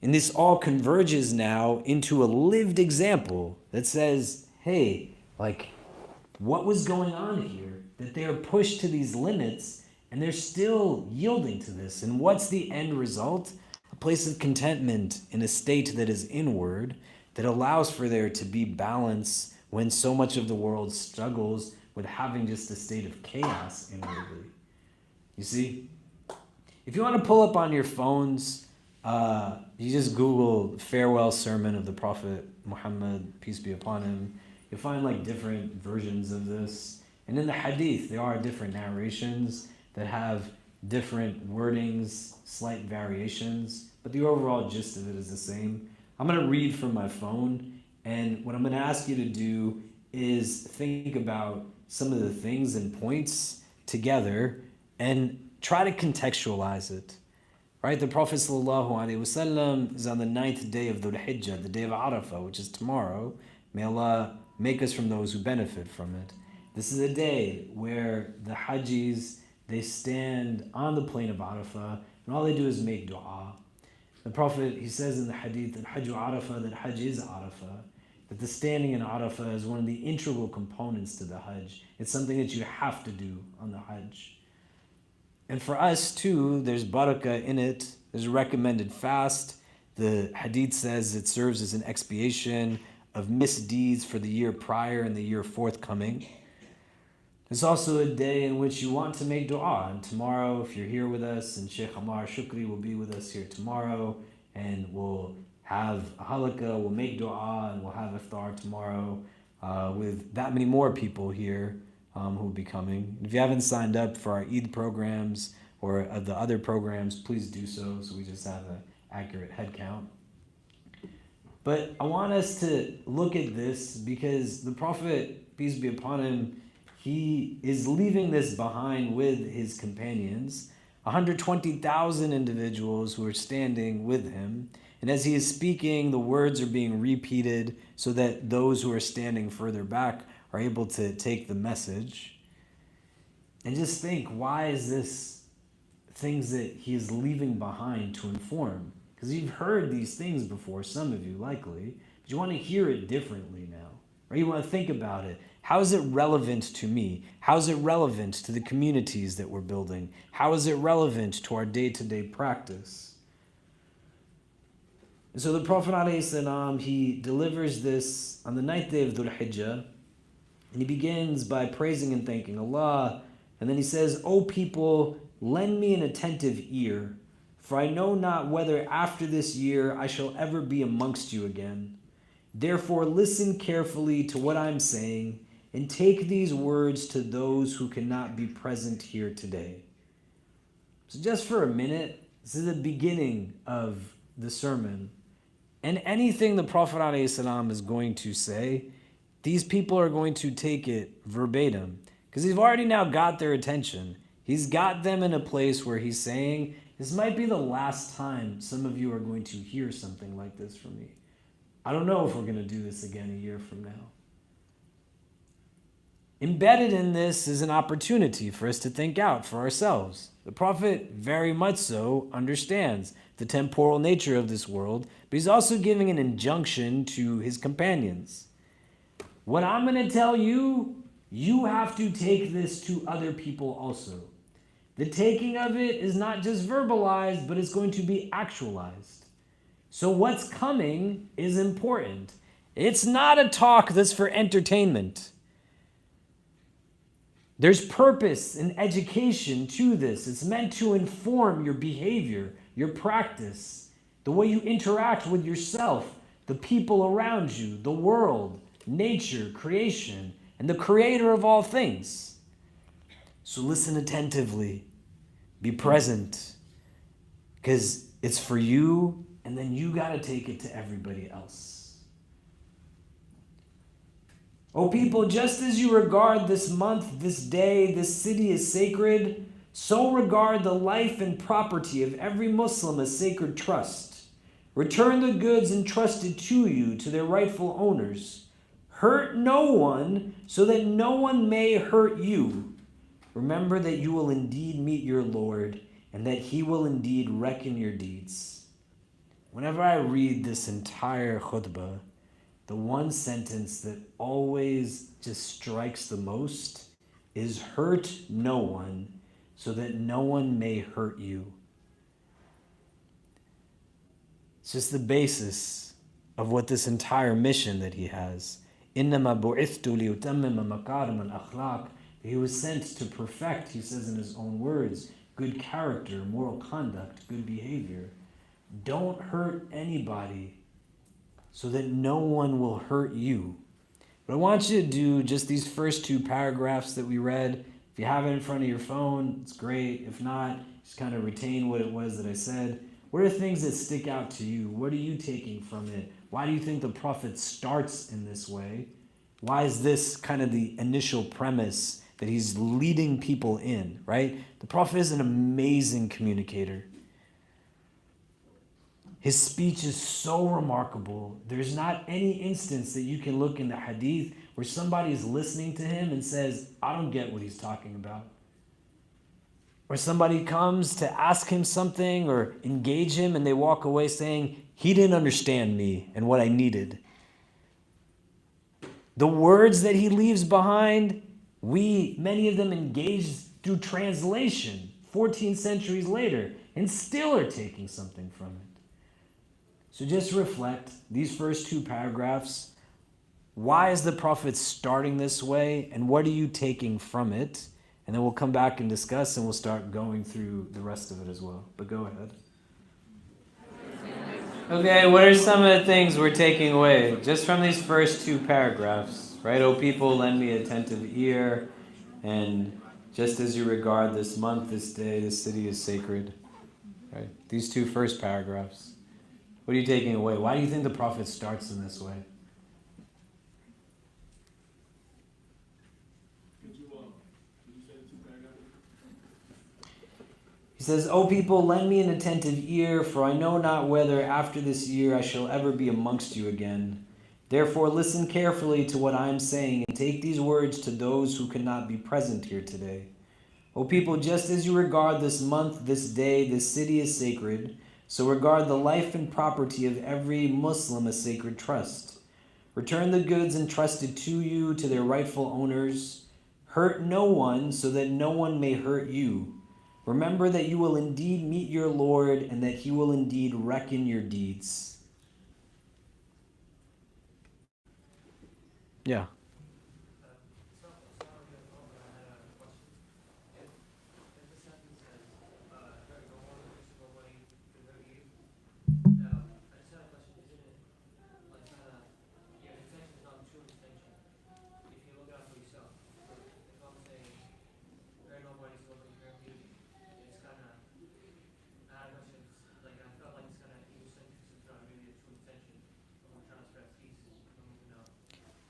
And this all converges now into a lived example that says, hey, like, what was going on here? That they are pushed to these limits and they're still yielding to this. And what's the end result? A place of contentment in a state that is inward, that allows for there to be balance when so much of the world struggles with having just a state of chaos inwardly. You see? If you want to pull up on your phones, you just Google farewell sermon of the Prophet Muhammad, peace be upon him. You'll find like different versions of this. And in the hadith, there are different narrations that have different wordings, slight variations, but the overall gist of it is the same. I'm going to read from my phone, and what I'm going to ask you to do is think about some of the things and points together and try to contextualize it. Right? The Prophet ﷺ is on the 9th day of Dhul Hijjah, the day of Arafat, which is tomorrow. May Allah make us from those who benefit from it. This is a day where the Hajjis, they stand on the plain of Arafah, and all they do is make dua. The Prophet, he says in the hadith that Hajj Arafah, that Hajj is Arafah, that the standing in Arafah is one of the integral components to the Hajj. It's something that you have to do on the Hajj. And for us too, there's barakah in it. There's a recommended fast. The hadith says it serves as an expiation of misdeeds for the year prior and the year forthcoming. It's also a day in which you want to make dua. And tomorrow, if you're here with us, and Sheikh Ammar Shukri will be with us here tomorrow, and we'll have a halaqah, we'll make dua, and we'll have iftar tomorrow with that many more people here who will be coming. If you haven't signed up for our Eid programs or the other programs, please do so we just have an accurate head count. But I want us to look at this because the Prophet, peace be upon him, he is leaving this behind with his companions, 120,000 individuals who are standing with him. And as he is speaking, the words are being repeated so that those who are standing further back are able to take the message. And just think, why is this things that he is leaving behind to inform? Because you've heard these things before, some of you likely, but you want to hear it differently now. Or you want to think about it. How is it relevant to me? How is it relevant to the communities that we're building? How is it relevant to our day-to-day practice? And so the Prophet ﷺ, he delivers this on the 9th day of Dhul Hijjah, and he begins by praising and thanking Allah, and then he says, "O people, lend me an attentive ear, for I know not whether after this year I shall ever be amongst you again. Therefore listen carefully to what I'm saying, and take these words to those who cannot be present here today." So just for a minute, this is the beginning of the sermon. And anything the Prophet ﷺ is going to say, these people are going to take it verbatim. Because he's already now got their attention. He's got them in a place where he's saying, this might be the last time some of you are going to hear something like this from me. I don't know if we're going to do this again a year from now. Embedded in this is an opportunity for us to think out for ourselves. The Prophet very much so understands the temporal nature of this world, but he's also giving an injunction to his companions. What I'm going to tell you, you have to take this to other people also. The taking of it is not just verbalized, but it's going to be actualized. So what's coming is important. It's not a talk that's for entertainment. There's purpose and education to this. It's meant to inform your behavior, your practice, the way you interact with yourself, the people around you, the world, nature, creation, and the creator of all things. So listen attentively. Be present. Because it's for you, and then you got to take it to everybody else. O people, just as you regard this month, this day, this city as sacred, so regard the life and property of every Muslim as sacred trust. Return the goods entrusted to you to their rightful owners. Hurt no one, so that no one may hurt you. Remember that you will indeed meet your Lord, and that he will indeed reckon your deeds. Whenever I read this entire khutbah, the one sentence that always just strikes the most is hurt no one, so that no one may hurt you. It's just the basis of what this entire mission that he has. إِنَّمَا بُعِثْتُ لِيُتَمِّمَ مَكَارِمَ الْأَخْلَاقِ. He was sent to perfect, he says in his own words, good character, moral conduct, good behavior. Don't hurt anybody so that no one will hurt you. But I want you to do just these first two paragraphs that we read. If you have it in front of your phone, it's great. If not, just kind of retain what it was that I said. What are things that stick out to you? What are you taking from it? Why do you think the Prophet starts in this way? Why is this kind of the initial premise that he's leading people in, right? The Prophet is an amazing communicator. His speech is so remarkable. There's not any instance that you can look in the hadith where somebody's listening to him and says, I don't get what he's talking about. Or somebody comes to ask him something or engage him and they walk away saying, he didn't understand me and what I needed. The words that he leaves behind, many of them engaged through translation 14 centuries later and still are taking something from it. So just reflect these first two paragraphs. Why is the Prophet starting this way and what are you taking from it? And then we'll come back and discuss and we'll start going through the rest of it as well. But go ahead. Okay, what are some of the things we're taking away just from these first two paragraphs? Right, O people, lend me attentive ear, and just as you regard this month, this day, this city is sacred. Right, these two first paragraphs. What are you taking away? Why do you think the Prophet starts in this way? He says, O people, lend me an attentive ear, for I know not whether after this year I shall ever be amongst you again. Therefore listen carefully to what I am saying, and take these words to those who cannot be present here today. O people, just as you regard this month, this day, this city as sacred, so regard the life and property of every Muslim a sacred trust. Return the goods entrusted to you to their rightful owners. Hurt no one so that no one may hurt you. Remember that you will indeed meet your Lord and that he will indeed reckon your deeds. Yeah.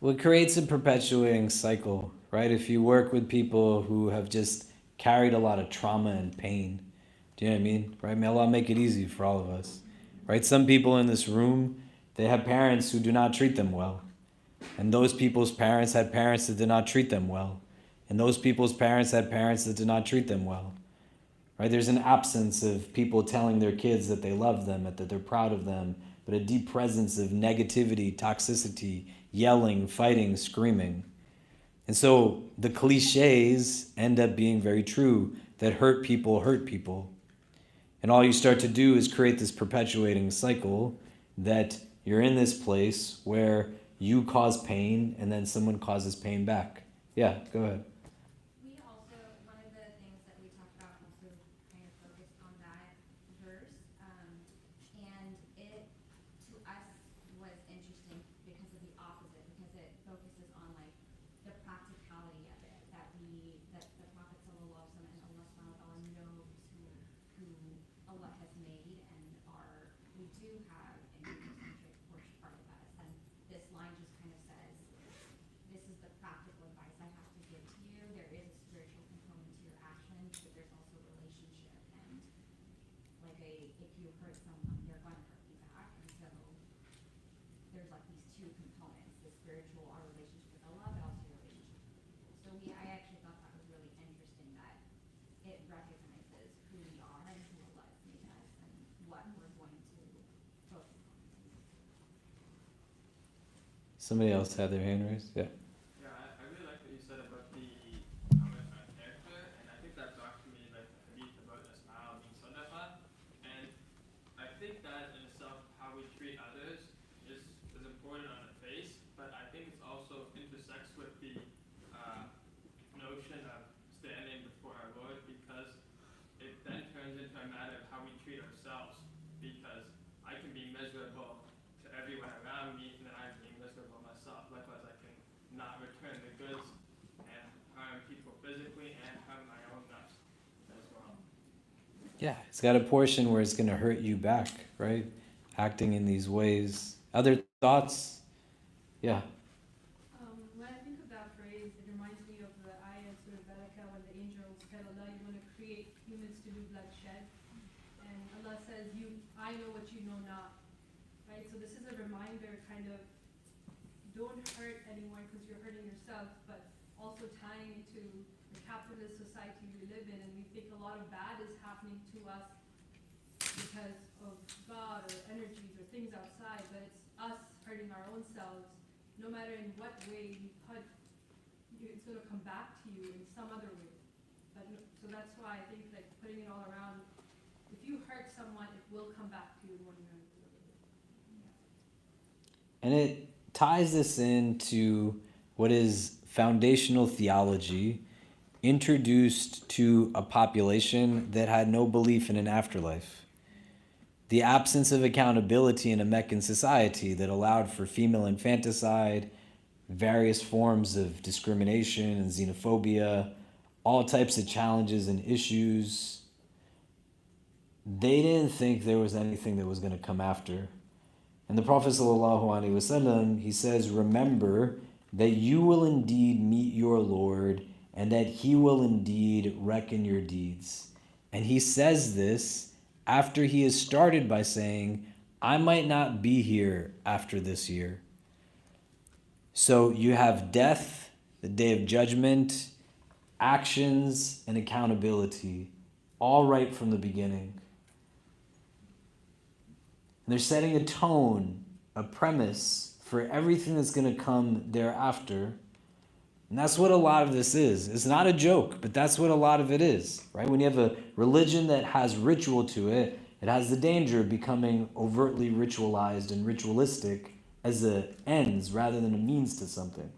Well, it creates a perpetuating cycle, right? If you work with people who have just carried a lot of trauma and pain, do you know what I mean? Right? May Allah make it easy for all of us, right? Some people in this room, they have parents who do not treat them well. And those people's parents had parents that did not treat them well. And those people's parents had parents that did not treat them well. Right? There's an absence of people telling their kids that they love them, that they're proud of them, but a deep presence of negativity, toxicity, yelling, fighting, screaming. And so the cliches end up being very true, that hurt people. And all you start to do is create this perpetuating cycle that you're in this place where you cause pain and then someone causes pain back. Yeah, go ahead. We also, one of the things that we talked about also kind of focused on that verse, and it, to us, was interesting because of the opposite, because it focuses on like the practicality of it, that the Prophet sallallahu alaihi wasallam and Allah subhanahu wa ta'ala knows who Allah has made and we do have an egocentric portion part of us, and this line just kind of says, this is the practical advice I have to give to you. There is a spiritual component to your actions, but there's also a relationship, and if you hurt someone, they're going to hurt you back, and so there's like these two components, the spiritual, our relationship with Allah, but also your relationship with people. So I actually thought that was really interesting that it recognizes who we are and who Allah has made us and what we're going to focus on. Somebody else had their hand raised? Yeah. Yeah, I really like what you said about the character, and I think that talked to me like the hadith about Asma being sadaqa, and I think that in itself, how we treat others is important on the face, but I think it's also intersects with the notion of standing before our Lord, because it then turns into a matter of how we treat ourselves, because I can be miserable to everyone around me, and then I'm being miserable myself. Likewise, I can not return the goods and harm people physically and harm my own nafs as well. Yeah, it's got a portion where it's going to hurt you back, right? Acting in these ways. Other thoughts? Yeah. When I think of that phrase, it reminds me of the ayah in Surah Baraka when the angels tell Allah, you want to create humans to do bloodshed. And Allah says, I know what you know not. Right? So this is a reminder kind of don't hurt anyone because you're hurting yourself, but also tying into the capitalist society we live in, and we think a lot of bad is happening to us because of God or energies or things outside, but it's us hurting our own selves. No matter in what way you put, it's going to come back to you in some other way. So that's why I think like putting it all around, if you hurt someone, it will come back to you in one way or another. And it ties this into what is foundational theology introduced to a population that had no belief in an afterlife. The absence of accountability in a Meccan society that allowed for female infanticide, various forms of discrimination and xenophobia, all types of challenges and issues. They didn't think there was anything that was going to come after. And the Prophet ﷺ, he says, remember that you will indeed meet your Lord and that he will indeed reckon your deeds. And he says this after he has started by saying, I might not be here after this year. So you have death, the day of judgment, actions, and accountability, all right from the beginning. And they're setting a tone, a premise for everything that's going to come thereafter. And that's what a lot of this is. It's not a joke, but that's what a lot of it is, right? When you have a religion that has ritual to it, it has the danger of becoming overtly ritualized and ritualistic as a ends rather than a means to something.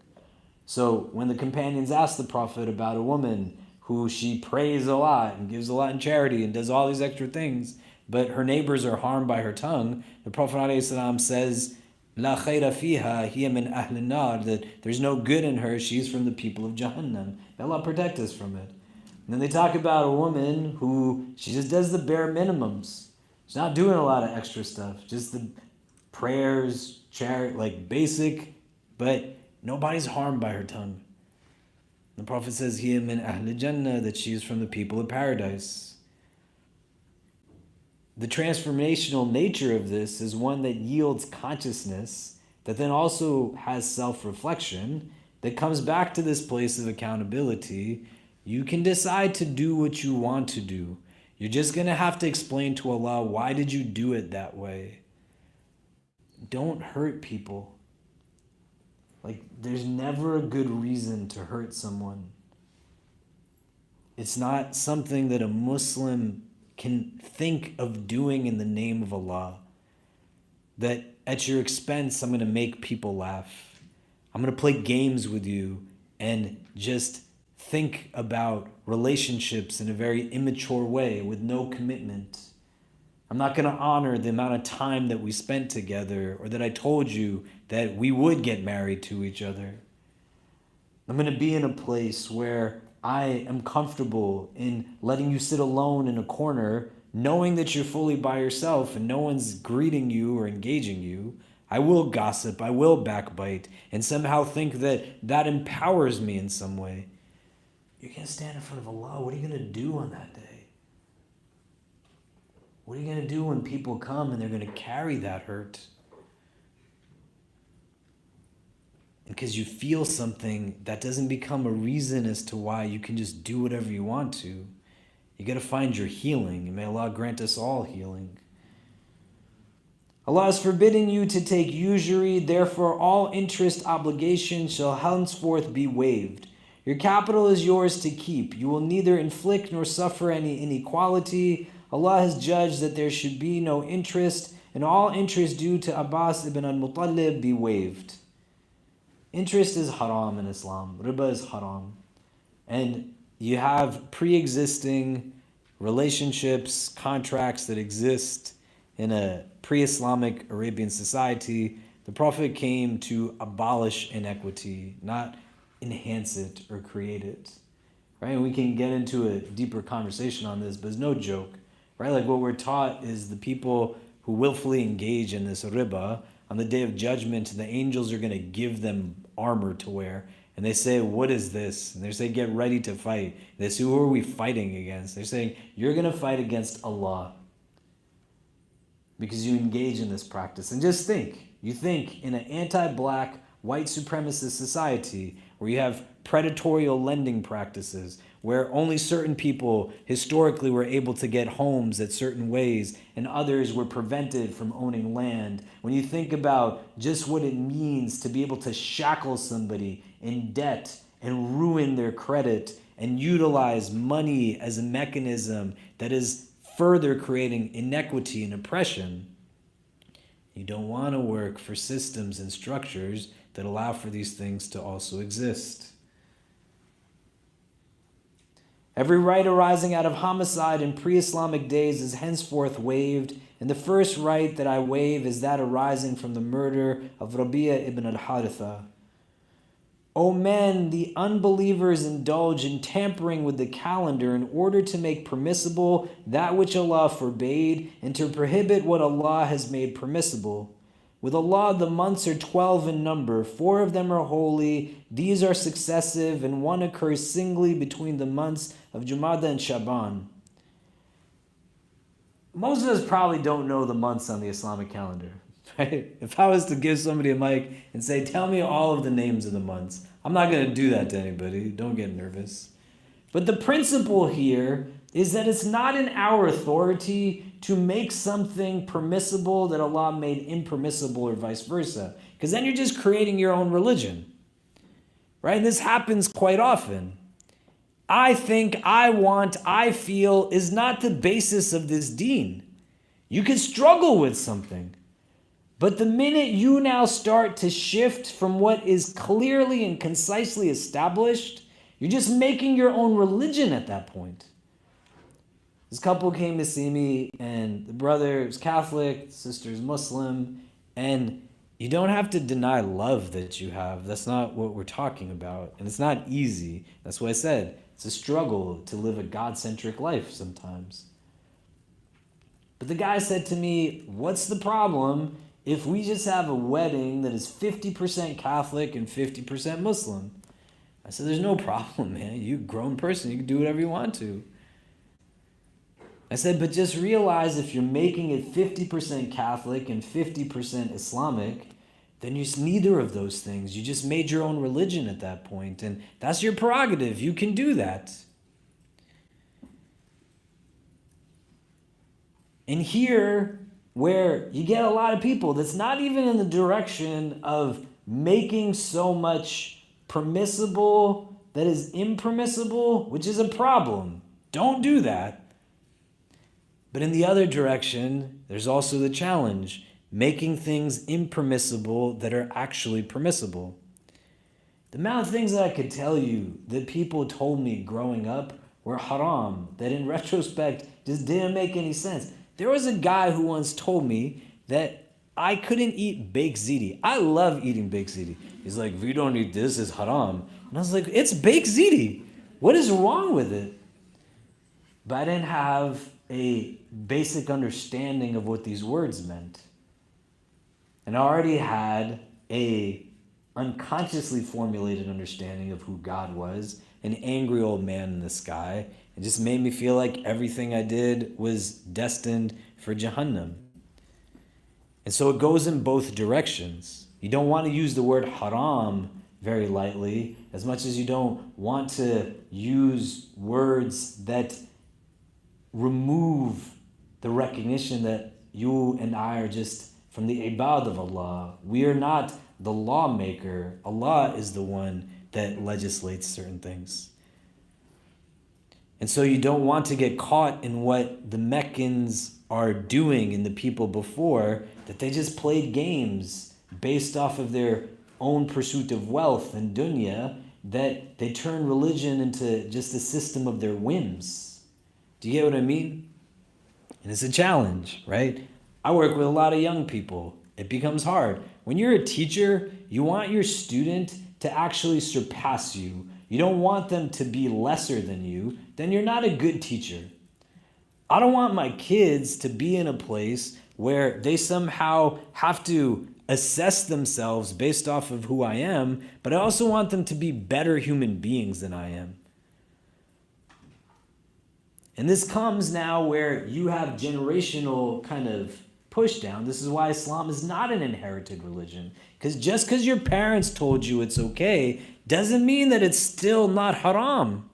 So when the companions asked the Prophet about a woman who she prays a lot and gives a lot in charity and does all these extra things, but her neighbors are harmed by her tongue, the Prophet ﷺ says, La khayra fiha hiya min ahli nar, that there's no good in her, she's from the people of Jahannam. May Allah protect us from it. And then they talk about a woman who, she just does the bare minimums. She's not doing a lot of extra stuff, just the prayers, charity, like basic, but nobody's harmed by her tongue. The Prophet says, hiya min ahli jannah, that she is from the people of paradise. The transformational nature of this is one that yields consciousness that then also has self-reflection that comes back to this place of accountability. You can decide to do what you want to do. You're just going to have to explain to Allah, why did you do it that way? Don't hurt people. Like, there's never a good reason to hurt someone. It's not something that a Muslim can think of doing in the name of Allah. That at your expense, I'm going to make people laugh. I'm going to play games with you and just think about relationships in a very immature way with no commitment. I'm not going to honor the amount of time that we spent together or that I told you that we would get married to each other. I'm going to be in a place where I am comfortable in letting you sit alone in a corner, knowing that you're fully by yourself and no one's greeting you or engaging you. I will gossip, I will backbite, and somehow think that that empowers me in some way. You're going to stand in front of Allah. What are you going to do on that day? What are you going to do when people come and they're going to carry that hurt? Because you feel something, that doesn't become a reason as to why you can just do whatever you want to. You got to find your healing, and may Allah grant us all healing. Allah is forbidding you to take usury, therefore all interest obligations shall henceforth be waived. Your capital is yours to keep. You will neither inflict nor suffer any inequality. Allah has judged that there should be no interest, and all interest due to Abbas ibn al-Muttalib be waived. Interest is haram in Islam. Riba is haram. And you have pre-existing relationships, contracts that exist in a pre-Islamic Arabian society. The Prophet came to abolish inequity, not enhance it or create it. Right? And we can get into a deeper conversation on this, but it's no joke. Right? Like what we're taught is the people who willfully engage in this riba, on the day of judgment, the angels are going to give them armor to wear. And they say, what is this? And they say, get ready to fight. And they say, who are we fighting against? They're saying, you're going to fight against Allah. Because you engage in this practice. And just think, you think in an anti-black white supremacist society, where you have predatory lending practices, where only certain people historically were able to get homes at certain ways and others were prevented from owning land. When you think about just what it means to be able to shackle somebody in debt and ruin their credit and utilize money as a mechanism that is further creating inequity and oppression, you don't want to work for systems and structures that allow for these things to also exist. Every right arising out of homicide in pre-Islamic days is henceforth waived, and the first right that I waive is that arising from the murder of Rabi'a ibn al-Haritha. O men, the unbelievers indulge in tampering with the calendar in order to make permissible that which Allah forbade and to prohibit what Allah has made permissible. With Allah, the months are 12 in number. 4 of them are holy. These are successive, and one occurs singly between the months of Jumada and Shaban. Most of us probably don't know the months on the Islamic calendar, right? If I was to give somebody a mic and say, tell me all of the names of the months, I'm not going to do that to anybody. Don't get nervous. But the principle here is that it's not in our authority to make something permissible that Allah made impermissible or vice versa. Because then you're just creating your own religion. Right? And this happens quite often. I think, I want, I feel is not the basis of this deen. You can struggle with something. But the minute you now start to shift from what is clearly and concisely established, you're just making your own religion at that point. This couple came to see me, and the brother is Catholic, the sister is Muslim, and you don't have to deny love that you have. That's not what we're talking about, and it's not easy. That's what I said. It's a struggle to live a God-centric life sometimes. But the guy said to me, what's the problem if we just have a wedding that is 50% Catholic and 50% Muslim? I said, there's no problem, man. You're a grown person. You can do whatever you want to. I said, but just realize if you're making it 50% Catholic and 50% Islamic, then you're neither of those things. You just made your own religion at that point, and that's your prerogative. You can do that. And here, where you get a lot of people that's not even in the direction of making so much permissible that is impermissible, which is a problem. Don't do that. But in the other direction, there's also the challenge, making things impermissible that are actually permissible. The amount of things that I could tell you that people told me growing up were haram, that in retrospect just didn't make any sense. There was a guy who once told me that I couldn't eat baked ziti. I love eating baked ziti. He's like, if you don't eat this, it's haram. And I was like, it's baked ziti. What is wrong with it? But I didn't have a basic understanding of what these words meant. And I already had a unconsciously formulated understanding of who God was, an angry old man in the sky. It just made me feel like everything I did was destined for Jahannam. And so it goes in both directions. You don't want to use the word haram very lightly, as much as you don't want to use words that remove the recognition that you and I are just from the ibad of Allah. We are not the lawmaker. Allah is the one that legislates certain things. And so you don't want to get caught in what the Meccans are doing and the people before, that they just played games based off of their own pursuit of wealth and dunya, that they turn religion into just a system of their whims. Do you get what I mean? And it's a challenge, right? I work with a lot of young people. It becomes hard. When you're a teacher, you want your student to actually surpass you. You don't want them to be lesser than you. Then you're not a good teacher. I don't want my kids to be in a place where they somehow have to assess themselves based off of who I am, but I also want them to be better human beings than I am. And this comes now where you have generational kind of push down. This is why Islam is not an inherited religion. Because just because your parents told you it's okay doesn't mean that it's still not haram.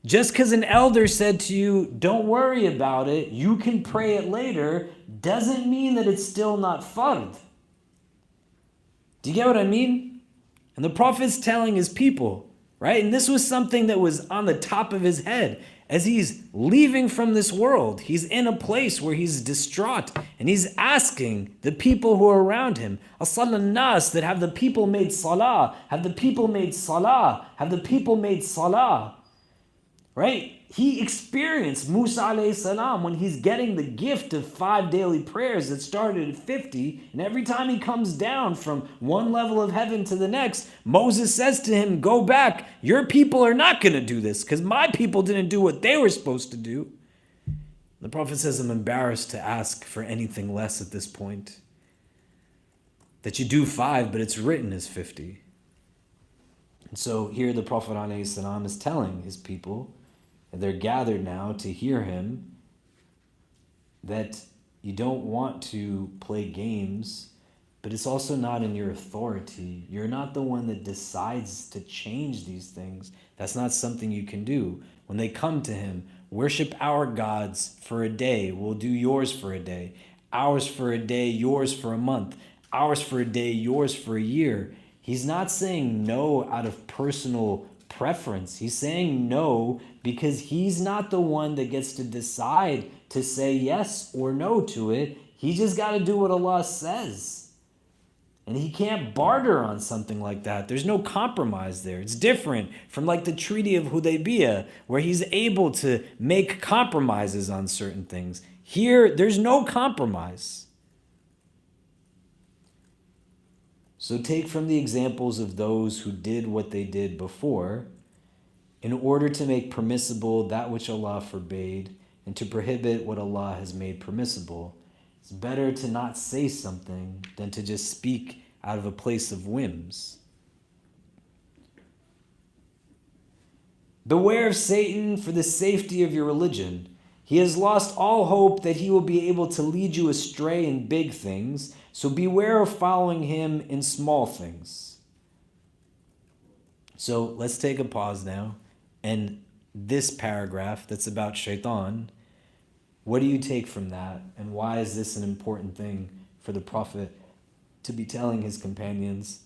Just because an elder said to you, don't worry about it, you can pray it later, doesn't mean that it's still not fard. Do you get what I mean? And the Prophet's telling his people, right? And this was something that was on the top of his head. As he's leaving from this world, he's in a place where he's distraught, and he's asking the people who are around him, As-salah nas, that have the people made salah, have the people made salah, have the people made salah. Right? He experienced Musa alayhi salam when he's getting the gift of 5 daily prayers that started at 50, and every time he comes down from one level of heaven to the next, Moses says to him, go back, your people are not going to do this because my people didn't do what they were supposed to do. The Prophet says, I'm embarrassed to ask for anything less at this point. That you do 5, but it's written as 50. And so here the Prophet alayhi salam is telling his people, and they're gathered now to hear him, that you don't want to play games, but it's also not in your authority. You're not the one that decides to change these things. That's not something you can do. When they come to him, worship our gods for a day. We'll do yours for a day. Ours for a day, yours for a month. Ours for a day, yours for a year. He's not saying no out of personal preference. He's saying no because he's not the one that gets to decide to say yes or no to it. He just got to do what Allah says. And he can't barter on something like that. There's no compromise there. It's different from like the Treaty of Hudaybiyah, where he's able to make compromises on certain things. Here, there's no compromise. So take from the examples of those who did what they did before in order to make permissible that which Allah forbade and to prohibit what Allah has made permissible. It's better to not say something than to just speak out of a place of whims. Beware of Satan for the safety of your religion. He has lost all hope that he will be able to lead you astray in big things, so beware of following him in small things. So let's take a pause now. And this paragraph that's about shaitan, what do you take from that? And why is this an important thing for the Prophet to be telling his companions,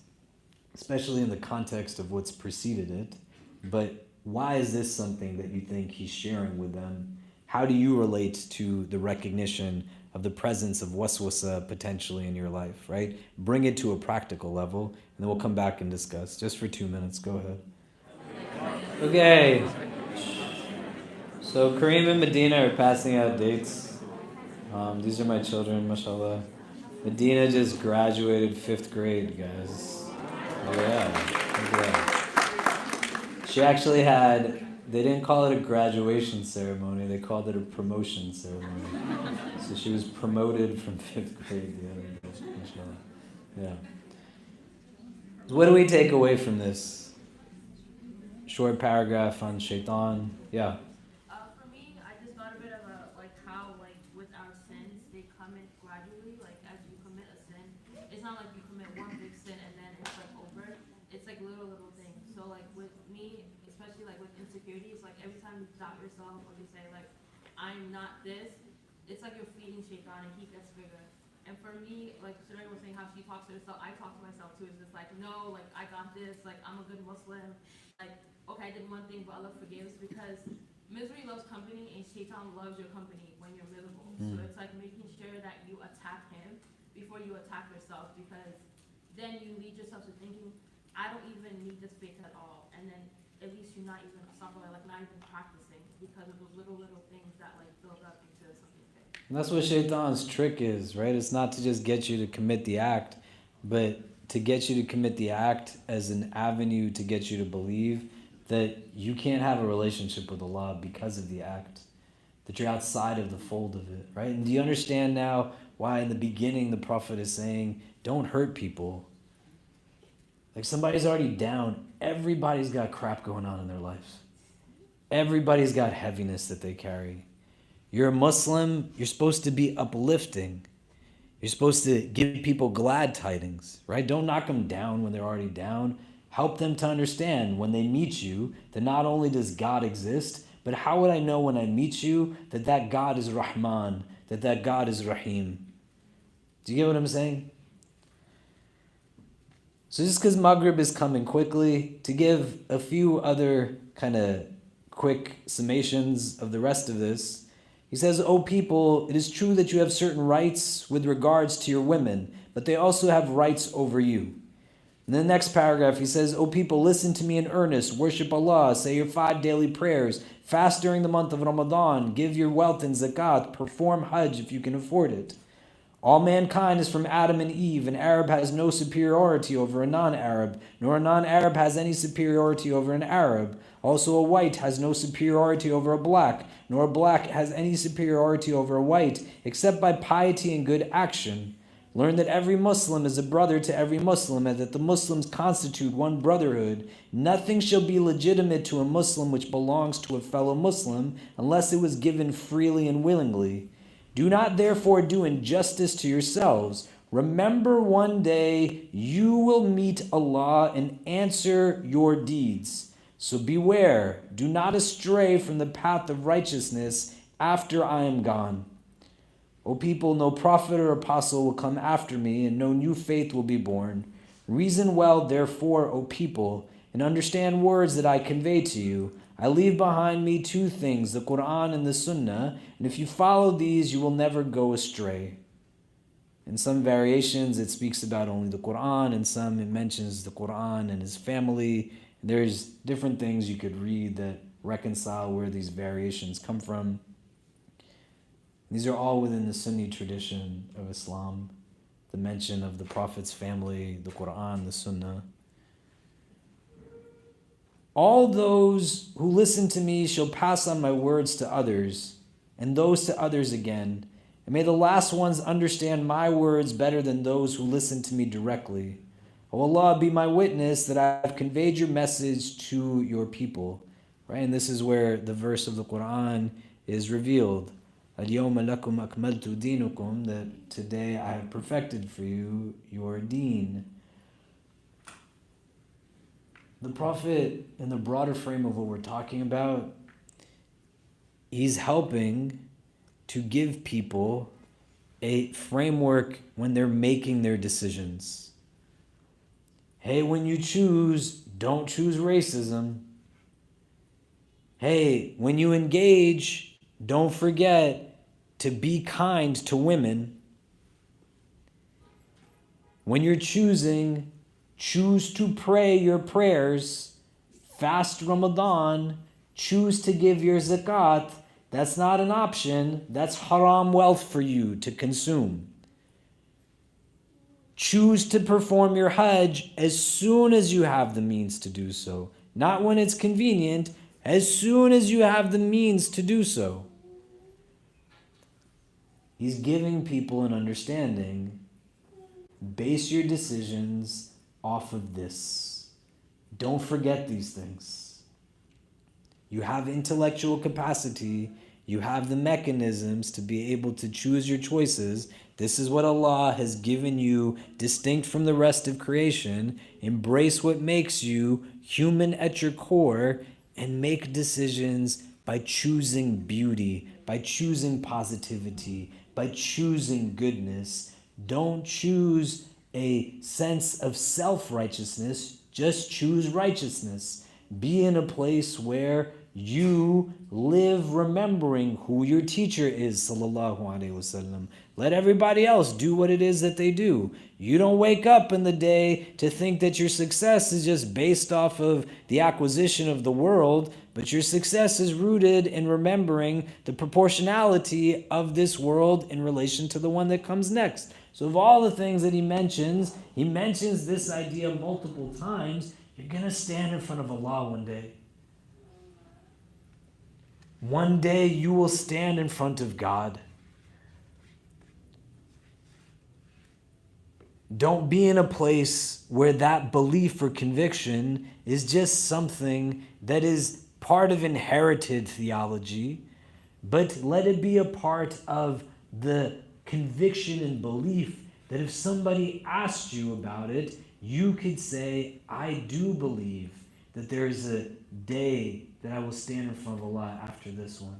especially in the context of what's preceded it? But why is this something that you think he's sharing with them? How do you relate to the recognition of the presence of waswasa potentially in your life, right? Bring it to a practical level, and then we'll come back and discuss. Just for 2 minutes, go ahead. Okay. So Kareem and Medina are passing out dates. These are my children, mashallah. Medina just graduated 5th grade, guys. Oh yeah. She actually had, they didn't call it a graduation ceremony, they called it a promotion ceremony. So she was promoted from 5th grade. Yeah, mashallah. Yeah. So what do we take away from this? Short paragraph on shaitan. Yeah. For me, I just thought a bit about like how like with our sins they come in gradually. Like as you commit a sin, it's not like you commit one big sin and then it's like over. It's like little things. So like with me, especially like with insecurities, like every time you doubt yourself or you say like I'm not this, it's like you're feeding shaitan and he gets bigger. And for me, like Shireen was saying how she talks to herself, I talk to myself too. It's just like, no, like I got this, like I'm a good Muslim. Like, okay, I did one thing, but Allah forgives, because misery loves company and shaitan loves your company when you're miserable. So it's like making sure that you attack him before you attack yourself, because then you lead yourself to thinking, I don't even need this faith at all. And then at least you're not even like not even practicing because of those little things that like build up into something big. And that's what shaitan's trick is, right? It's not to just get you to commit the act, but to get you to commit the act as an avenue to get you to believe that you can't have a relationship with Allah because of the act, that you're outside of the fold of it, right? And do you understand now why in the beginning the Prophet is saying, don't hurt people? Like somebody's already down. Everybody's got crap going on in their lives. Everybody's got heaviness that they carry. You're a Muslim, you're supposed to be uplifting. You're supposed to give people glad tidings, right? Don't knock them down when they're already down. Help them to understand when they meet you that not only does God exist, but how would I know when I meet you that that God is Rahman, that that God is Rahim? Do you get what I'm saying? So just because Maghrib is coming quickly, to give a few other kind of quick summations of the rest of this, he says, O people, it is true that you have certain rights with regards to your women, but they also have rights over you. In the next paragraph, he says, O people, listen to me in earnest, worship Allah, say your 5 daily prayers, fast during the month of Ramadan, give your wealth in zakat, perform hajj if you can afford it. All mankind is from Adam and Eve. An Arab has no superiority over a non-Arab, nor a non-Arab has any superiority over an Arab. Also a white has no superiority over a black, nor a black has any superiority over a white, except by piety and good action. Learn that every Muslim is a brother to every Muslim, and that the Muslims constitute one brotherhood. Nothing shall be legitimate to a Muslim which belongs to a fellow Muslim, unless it was given freely and willingly. Do not therefore do injustice to yourselves. Remember one day you will meet Allah and answer your deeds. So beware, do not astray from the path of righteousness after I am gone. O people, no prophet or apostle will come after me, and no new faith will be born. Reason well, therefore, O people, and understand words that I convey to you. I leave behind me 2 things, the Quran and the Sunnah, and if you follow these, you will never go astray. In some variations, it speaks about only the Quran, and some it mentions the Quran and his family. There's different things you could read that reconcile where these variations come from. These are all within the Sunni tradition of Islam, the mention of the Prophet's family, the Quran, the Sunnah. All those who listen to me shall pass on my words to others, and those to others again. And may the last ones understand my words better than those who listen to me directly. O Allah, be my witness that I have conveyed your message to your people. Right? And this is where the verse of the Quran is revealed. Al-yawma lakum akmaltu deenukum, that today I have perfected for you your deen. The Prophet, in the broader frame of what we're talking about, he's helping to give people a framework when they're making their decisions. Hey, when you choose, don't choose racism. Hey, when you engage, don't forget to be kind to women. When you're choosing, choose to pray your prayers, fast Ramadan, choose to give your zakat. That's not an option. That's haram wealth for you to consume. Choose to perform your hajj as soon as you have the means to do so. Not when it's convenient, as soon as you have the means to do so. He's giving people an understanding. Base your decisions off of this. Don't forget these things. You have intellectual capacity. You have the mechanisms to be able to choose your choices. This is what Allah has given you, distinct from the rest of creation. Embrace what makes you human at your core and make decisions by choosing beauty, by choosing positivity, by choosing goodness. Don't choose a sense of self-righteousness, just choose righteousness. Be in a place where you live remembering who your teacher is, sallallahu alaihi wasallam. Let everybody else do what it is that they do. You don't wake up in the day to think that your success is just based off of the acquisition of the world, but your success is rooted in remembering the proportionality of this world in relation to the one that comes next. So of all the things that he mentions this idea multiple times. You're going to stand in front of Allah one day. One day you will stand in front of God. Don't be in a place where that belief or conviction is just something that is part of inherited theology. but let it be a part of the conviction and belief that if somebody asked you about it, you could say, I do believe that there is a day that I will stand in front of Allah after this one.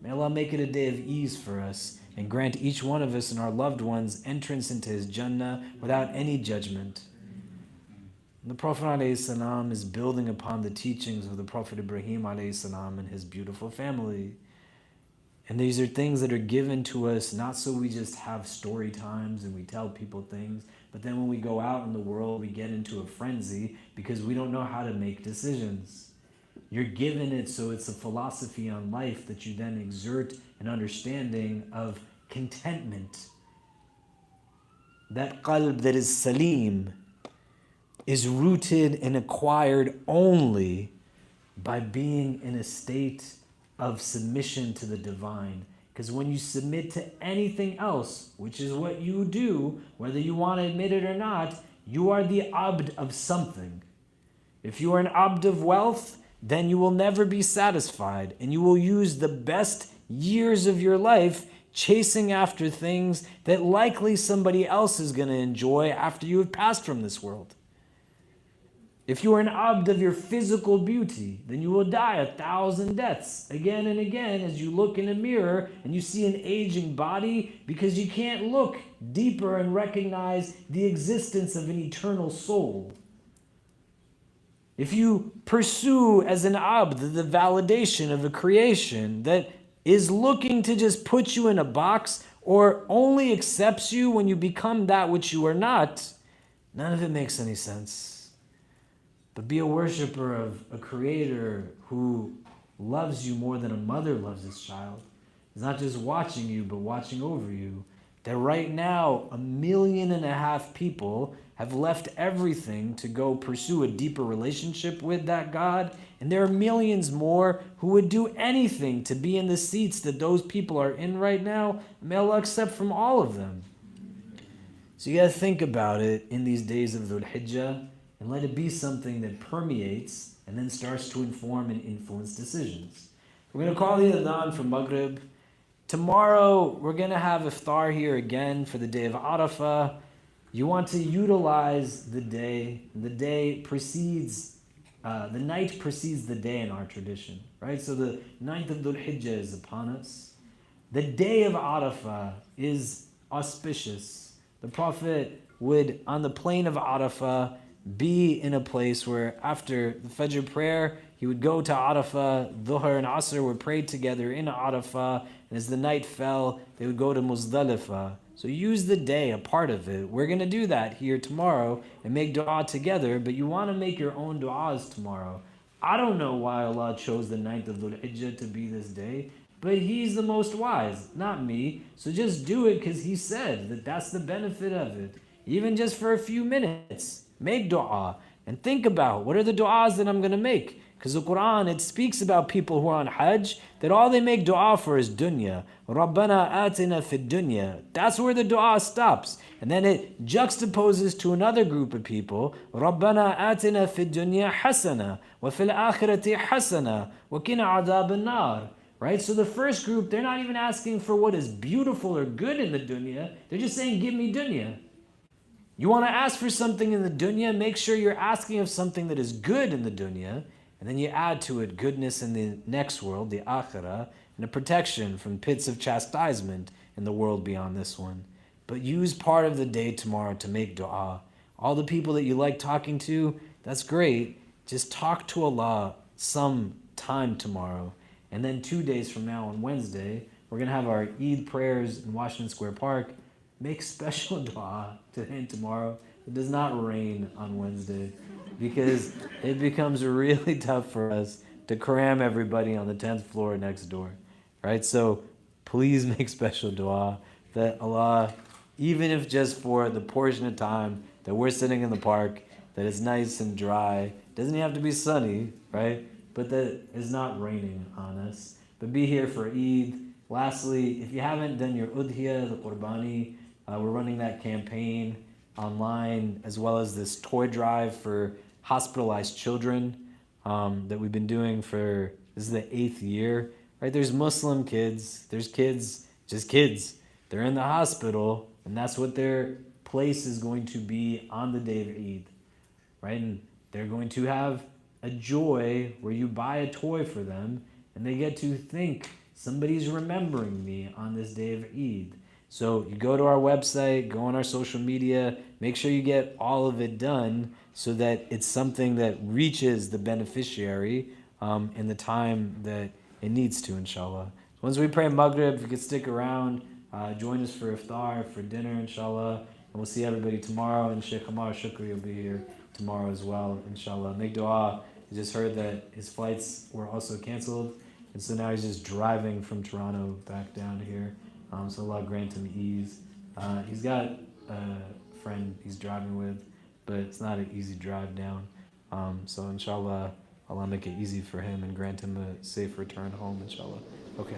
May Allah make it a day of ease for us and grant each one of us and our loved ones entrance into His Jannah without any judgment. The Prophet ﷺ is building upon the teachings of the Prophet Ibrahim ﷺ and his beautiful family. And these are things that are given to us not so we just have story times and we tell people things, but then when we go out in the world, we get into a frenzy because we don't know how to make decisions. You're given it so it's a philosophy on life that you then exert an understanding of contentment. That qalb that is salim is rooted and acquired only by being in a state of submission to the divine. Because when you submit to anything else, which is what you do, whether you want to admit it or not, you are the abd of something. If you are an abd of wealth, then you will never be satisfied, and you will use the best years of your life chasing after things that likely somebody else is going to enjoy after you have passed from this world. If you are an abd of your physical beauty, then you will die 1,000 deaths again and again as you look in a mirror and you see an aging body, because you can't look deeper and recognize the existence of an eternal soul. If you pursue as an abd the validation of a creation that is looking to just put you in a box or only accepts you when you become that which you are not, none of it makes any sense. But be a worshiper of a creator who loves you more than a mother loves his child. He's not just watching you, but watching over you. That right now, 1.5 million people have left everything to go pursue a deeper relationship with that God. And there are millions more who would do anything to be in the seats that those people are in right now. May Allah accept from all of them. So you got to think about it in these days of Dhul Hijjah, and let it be something that permeates and then starts to inform and influence decisions. We're going to call the Adhan for Maghrib. Tomorrow, we're going to have iftar here again for the day of Arafat. You want to utilize the day. The day precedes, the night precedes the day in our tradition, right? So the 9th of Dhul Hijjah is upon us. The day of Arafat is auspicious. The Prophet would, on the plain of Arafat, be in a place where after the Fajr prayer, he would go to Arafat. Dhuhr and Asr were prayed together in Arafat, and as the night fell, they would go to Muzdalifah. So use the day, a part of it. We're going to do that here tomorrow and make dua together, but you want to make your own duas tomorrow. I don't know why Allah chose the 9th of Dhul Hijjah to be this day, but He's the most wise, not me. So just do it because He said that that's the benefit of it. Even just for a few minutes. Make dua and think about what are the du'as that I'm going to make. Because the Quran, it speaks about people who are on Hajj, that all they make dua for is dunya. Rabbana atina fid dunya. That's where the dua stops. And then it juxtaposes to another group of people. Rabbana atina fid dunya hasana. Wa fil akhirati hasana. Wa qina adhab an-nar. Right? So the first group, they're not even asking for what is beautiful or good in the dunya. They're just saying, give me dunya. You want to ask for something in the dunya, make sure you're asking of something that is good in the dunya, and then you add to it goodness in the next world, the akhirah, and a protection from pits of chastisement in the world beyond this one. But use part of the day tomorrow to make dua. All the people that you like talking to, that's great. Just talk to Allah some time tomorrow. And then 2 days from now on Wednesday, we're going to have our Eid prayers in Washington Square Park. Make special dua today and tomorrow. It does not rain on Wednesday because it becomes really tough for us to cram everybody on the 10th floor next door, right? So please make special dua that Allah, even if just for the portion of time that we're sitting in the park, that it's nice and dry, doesn't have to be sunny, right? But that it's not raining on us. But be here for Eid. Lastly, if you haven't done your udhiyah, the qurbani, we're running that campaign online, as well as this toy drive for hospitalized children that we've been doing for, this is the 8th year. right? There's Muslim kids, there's kids, just kids. They're in the hospital, and that's what their place is going to be on the day of Eid, right? And they're going to have a joy where you buy a toy for them, and they get to think, somebody's remembering me on this day of Eid. So you go to our website, go on our social media, make sure you get all of it done so that it's something that reaches the beneficiary in the time that it needs to, inshallah. So once we pray Maghrib, if you could stick around, join us for iftar, for dinner, inshallah. And we'll see everybody tomorrow. And Sheikh Amar Shukri will be here tomorrow as well, inshallah. Make dua. I just heard that his flights were also canceled. And so now he's just driving from Toronto back down here. So Allah grant him ease. He's got a friend he's driving with, but it's not an easy drive down. So inshallah, Allah make it easy for him and grant him a safe return home, inshallah. Okay.